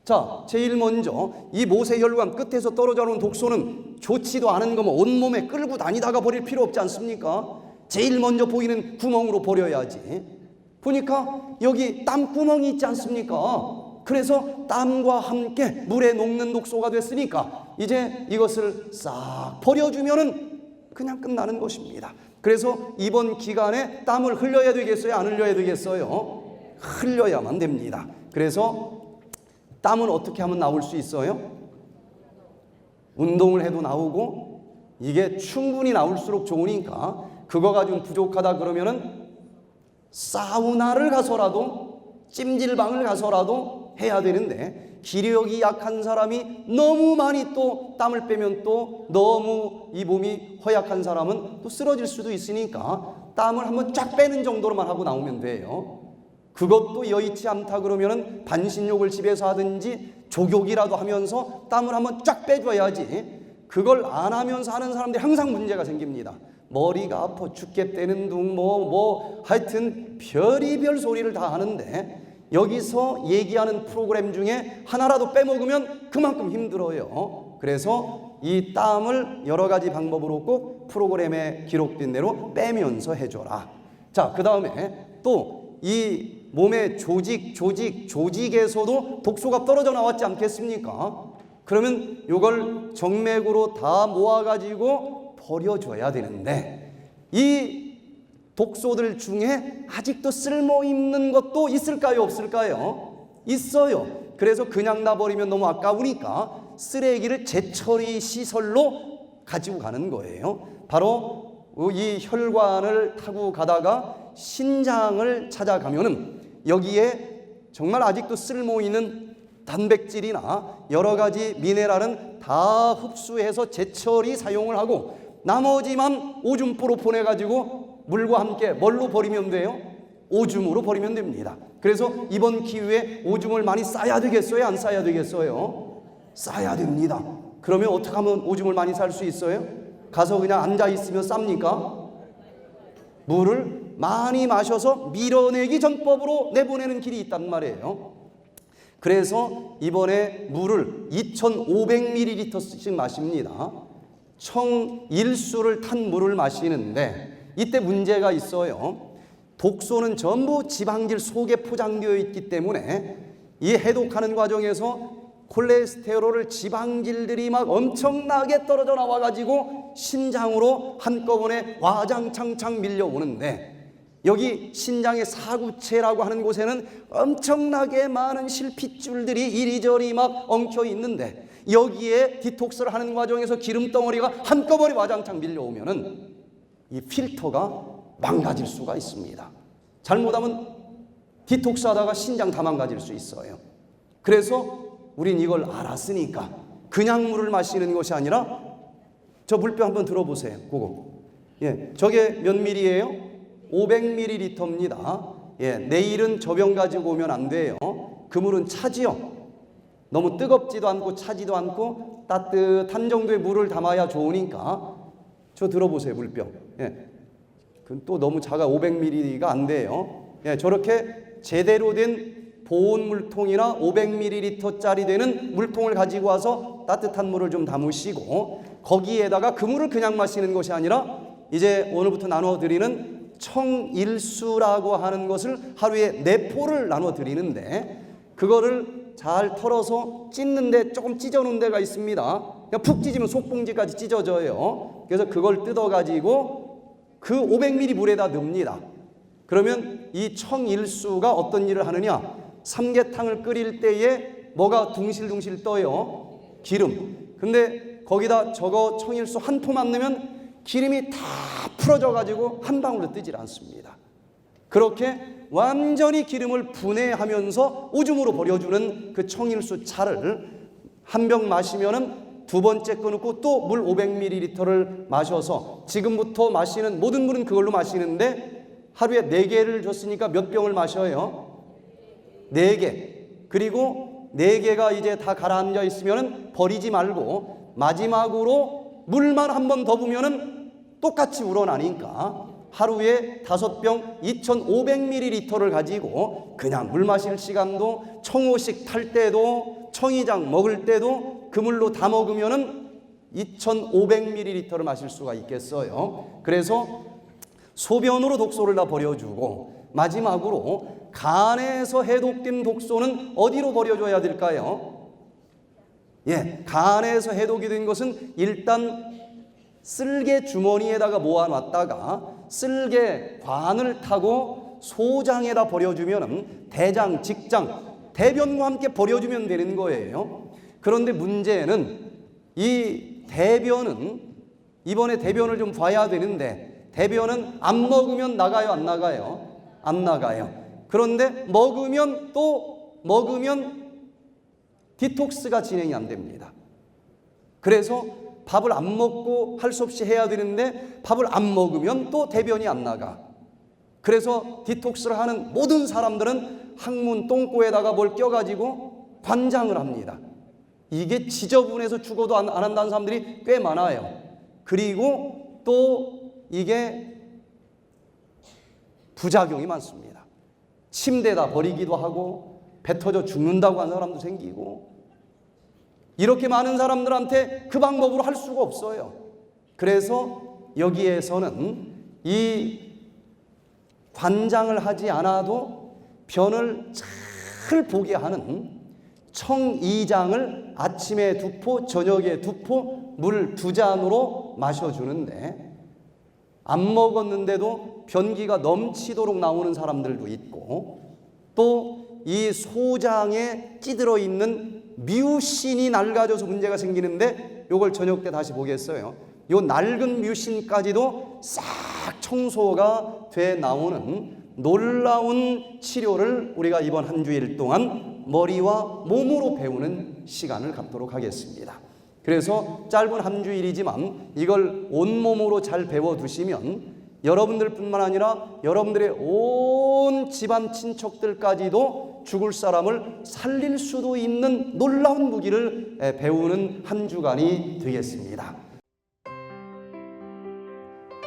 자, 제일 먼저 이 모세혈관 끝에서 떨어져 나온 독소는 좋지도 않은 거면 온몸에 끌고 다니다가 버릴 필요 없지 않습니까? 제일 먼저 보이는 구멍으로 버려야지. 보니까 여기 땀구멍이 있지 않습니까? 그래서 땀과 함께 물에 녹는 독소가 됐으니까 이제 이것을 싹 버려주면은 그냥 끝나는 것입니다. 그래서 이번 기간에 땀을 흘려야 되겠어요? 안 흘려야 되겠어요? 흘려야만 됩니다. 그래서 땀은 어떻게 하면 나올 수 있어요? 운동을 해도 나오고, 이게 충분히 나올수록 좋으니까 그거 가지고는 부족하다 그러면은 사우나를 가서라도, 찜질방을 가서라도 해야 되는데, 기력이 약한 사람이 너무 많이 또 땀을 빼면 또 너무 이 몸이 허약한 사람은 또 쓰러질 수도 있으니까 땀을 한번 쫙 빼는 정도로만 하고 나오면 돼요. 그것도 여의치 않다 그러면은 반신욕을 집에서 하든지 족욕이라도 하면서 땀을 한번 쫙 빼줘야지. 그걸 안 하면서 하는 사람들이 항상 문제가 생깁니다. 머리가 아파 죽겠다는 둥 하여튼 별의별 소리를 다 하는데, 여기서 얘기하는 프로그램 중에 하나라도 빼먹으면 그만큼 힘들어요. 그래서 이 땀을 여러 가지 방법으로 꼭 프로그램에 기록된 대로 빼면서 해줘라. 자, 그 다음에 또 이 몸의 조직에서도 독소가 떨어져 나왔지 않겠습니까? 그러면 이걸 정맥으로 다 모아가지고 버려줘야 되는데, 이 독소들 중에 아직도 쓸모있는 것도 있을까요? 없을까요? 있어요. 그래서 그냥 놔버리면 너무 아까우니까 쓰레기를 재처리 시설로 가지고 가는 거예요. 바로 이 혈관을 타고 가다가 신장을 찾아가면은 여기에 정말 아직도 쓸모있는 단백질이나 여러 가지 미네랄은 다 흡수해서 재처리 사용을 하고, 나머지만 오줌포로 보내가지고 물과 함께 뭘로 버리면 돼요? 오줌으로 버리면 됩니다. 그래서 이번 기회에 오줌을 많이 싸야 되겠어요? 안 싸야 되겠어요? 싸야 됩니다. 그러면 어떻게 하면 오줌을 많이 쌀 수 있어요? 가서 그냥 앉아있으면 쌉니까? 물을 많이 마셔서 밀어내기 전법으로 내보내는 길이 있단 말이에요. 그래서 이번에 물을 2,500ml씩 마십니다. 청 1수를 탄 물을 마시는데 이때 문제가 있어요. 독소는 전부 지방질 속에 포장되어 있기 때문에 이 해독하는 과정에서 콜레스테롤을 지방질들이 막 엄청나게 떨어져 나와가지고 신장으로 한꺼번에 와장창창 밀려오는데, 여기 신장의 사구체라고 하는 곳에는 엄청나게 많은 실핏줄들이 이리저리 막 엉켜 있는데, 여기에 디톡스를 하는 과정에서 기름덩어리가 한꺼번에 와장창 밀려오면은 이 필터가 망가질 수가 있습니다. 잘못하면 디톡스 하다가 신장 다 망가질 수 있어요. 그래서 우린 이걸 알았으니까 그냥 물을 마시는 것이 아니라, 저 물병 한번 들어보세요. 그거. 예, 저게 몇 밀리예요? 500ml입니다. 예, 내일은 저 병 가지고 오면 안 돼요. 그 물은 차지요. 너무 뜨겁지도 않고 차지도 않고 따뜻한 정도의 물을 담아야 좋으니까. 저 들어보세요, 물병. 예, 그건 또 너무 작아. 500ml가 안 돼요. 예, 저렇게 제대로 된 보온 물통이나 500ml짜리 되는 물통을 가지고 와서 따뜻한 물을 좀 담으시고, 거기에다가 그 물을 그냥 마시는 것이 아니라 이제 오늘부터 나눠드리는 청일수라고 하는 것을 하루에 4포를 나눠드리는데, 그거를 잘 털어서 찢는데 조금 찢어놓은 데가 있습니다. 그냥 푹 찢으면 속봉지까지 찢어져요. 그래서 그걸 뜯어가지고 그 500ml 물에다 넣습니다. 그러면 이 청일수가 어떤 일을 하느냐? 삼계탕을 끓일 때에 뭐가 둥실둥실 떠요? 기름. 근데 거기다 저거 청일수 한 포만 넣으면 기름이 다 풀어져 가지고 한 방울도 뜨질 않습니다. 그렇게 완전히 기름을 분해하면서 오줌으로 버려주는 그 청일수 차를 한 병 마시면은 두 번째 거 넣고 또 물 500ml를 마셔서, 지금부터 마시는 모든 물은 그걸로 마시는데 하루에 4개를 줬으니까 몇 병을 마셔요? 4개. 그리고 4개가 이제 다 가라앉아 있으면 버리지 말고 마지막으로 물만 한 번 더 부으면 똑같이 우러나니까 하루에 5병 2500ml를 가지고 그냥 물 마실 시간도, 청호식 탈 때도, 청이장 먹을 때도 그 물로 다 먹으면 2500ml를 마실 수가 있겠어요. 그래서 소변으로 독소를 다 버려주고, 마지막으로 간에서 해독된 독소는 어디로 버려줘야 될까요? 예, 간에서 해독이 된 것은 일단 쓸개 주머니에다가 모아놨다가 쓸개 관을 타고 소장에다 버려주면 대장, 직장, 대변과 함께 버려주면 되는 거예요. 그런데 문제는 이 대변은, 이번에 대변을 좀 봐야 되는데, 대변은 안 먹으면 나가요, 안 나가요? 안 나가요. 그런데 먹으면 디톡스가 진행이 안 됩니다. 그래서 밥을 안 먹고 할 수 없이 해야 되는데 밥을 안 먹으면 또 대변이 안 나가. 그래서 디톡스를 하는 모든 사람들은 항문 똥꼬에다가 뭘 껴가지고 관장을 합니다. 이게 지저분해서 죽어도 안 한다는 사람들이 꽤 많아요. 그리고 또 이게 부작용이 많습니다. 침대에다 버리기도 하고 배 터져 죽는다고 하는 사람도 생기고, 이렇게 많은 사람들한테 그 방법으로 할 수가 없어요. 그래서 여기에서는 이 관장을 하지 않아도 변을 잘 보게 하는 청이장을 아침에 2포, 저녁에 2포, 물 2잔으로 마셔주는데, 안 먹었는데도 변기가 넘치도록 나오는 사람들도 있고, 또 이 소장에 찌들어 있는 뮤신이 낡아져서 문제가 생기는데, 요걸 저녁 때 다시 보겠어요. 요 낡은 뮤신까지도 싹 청소가 돼 나오는 놀라운 치료를 우리가 이번 한 주일 동안 머리와 몸으로 배우는 시간을 갖도록 하겠습니다. 그래서 짧은 한 주일이지만 이걸 온몸으로 잘 배워두시면 여러분들뿐만 아니라 여러분들의 온 집안 친척들까지도 죽을 사람을 살릴 수도 있는 놀라운 무기를 배우는 한 주간이 되겠습니다.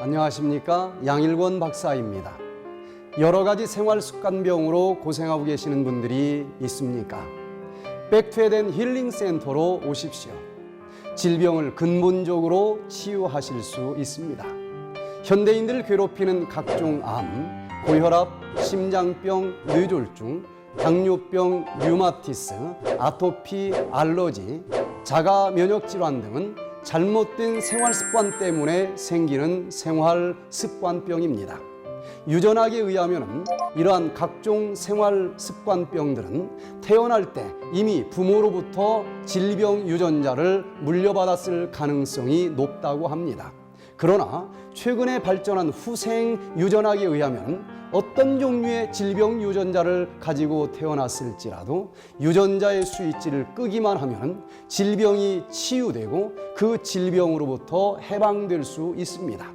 안녕하십니까? 양일권 박사입니다. 여러 가지 생활 습관병으로 고생하고 계시는 분들이 있습니까? 백투에덴 힐링 센터로 오십시오. 질병을 근본적으로 치유하실 수 있습니다. 현대인들을 괴롭히는 각종 암, 고혈압, 심장병, 뇌졸중, 당뇨병, 류마티스, 아토피, 알러지, 자가 면역 질환 등은 잘못된 생활 습관 때문에 생기는 생활 습관병입니다. 유전학에 의하면 이러한 각종 생활 습관병들은 태어날 때 이미 부모로부터 질병 유전자를 물려받았을 가능성이 높다고 합니다. 그러나 최근에 발전한 후생 유전학에 의하면 어떤 종류의 질병 유전자를 가지고 태어났을지라도 유전자의 스위치를 끄기만 하면 질병이 치유되고 그 질병으로부터 해방될 수 있습니다.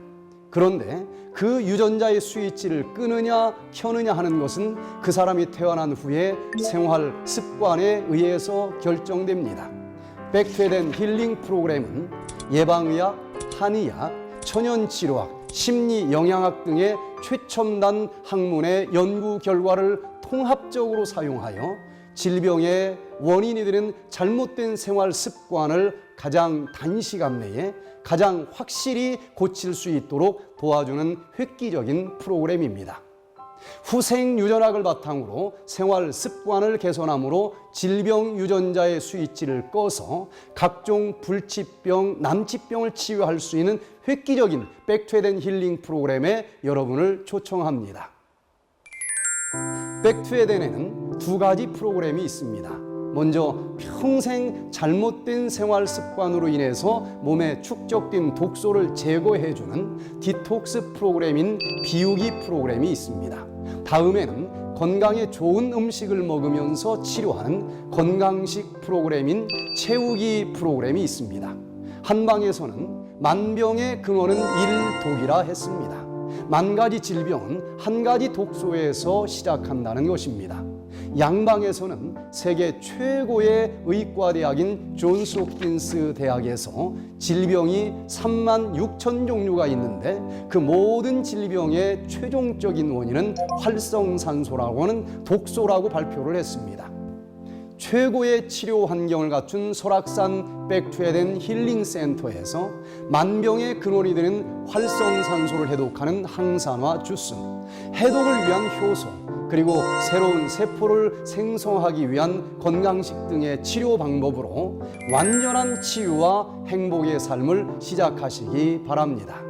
그런데 그 유전자의 스위치를 끄느냐 켜느냐 하는 것은 그 사람이 태어난 후에 생활 습관에 의해서 결정됩니다. 백투에덴 힐링 프로그램은 예방의학, 한의학, 천연치료학, 심리영양학 등의 최첨단 학문의 연구 결과를 통합적으로 사용하여 질병의 원인이 되는 잘못된 생활 습관을 가장 단시간 내에 가장 확실히 고칠 수 있도록 도와주는 획기적인 프로그램입니다. 후생 유전학을 바탕으로 생활 습관을 개선함으로 질병 유전자의 스위치를 꺼서 각종 불치병, 난치병을 치유할 수 있는 획기적인 백투에덴 힐링 프로그램에 여러분을 초청합니다. 백투에덴에는 두 가지 프로그램이 있습니다. 먼저 평생 잘못된 생활 습관으로 인해서 몸에 축적된 독소를 제거해주는 디톡스 프로그램인 비우기 프로그램이 있습니다. 다음에는 건강에 좋은 음식을 먹으면서 치료하는 건강식 프로그램인 채우기 프로그램이 있습니다. 한방에서는 만병의 근원은 일독이라 했습니다. 만 가지 질병은 한 가지 독소에서 시작한다는 것입니다. 양방에서는 세계 최고의 의과대학인 존스 홉킨스 대학에서 질병이 3만 6천 종류가 있는데 그 모든 질병의 최종적인 원인은 활성산소라고 하는 독소라고 발표를 했습니다. 최고의 치료 환경을 갖춘 설악산 백투에덴 힐링 센터에서 만병의 근원이 되는 활성산소를 해독하는 항산화 주스, 해독을 위한 효소, 그리고 새로운 세포를 생성하기 위한 건강식 등의 치료 방법으로 완전한 치유와 행복의 삶을 시작하시기 바랍니다.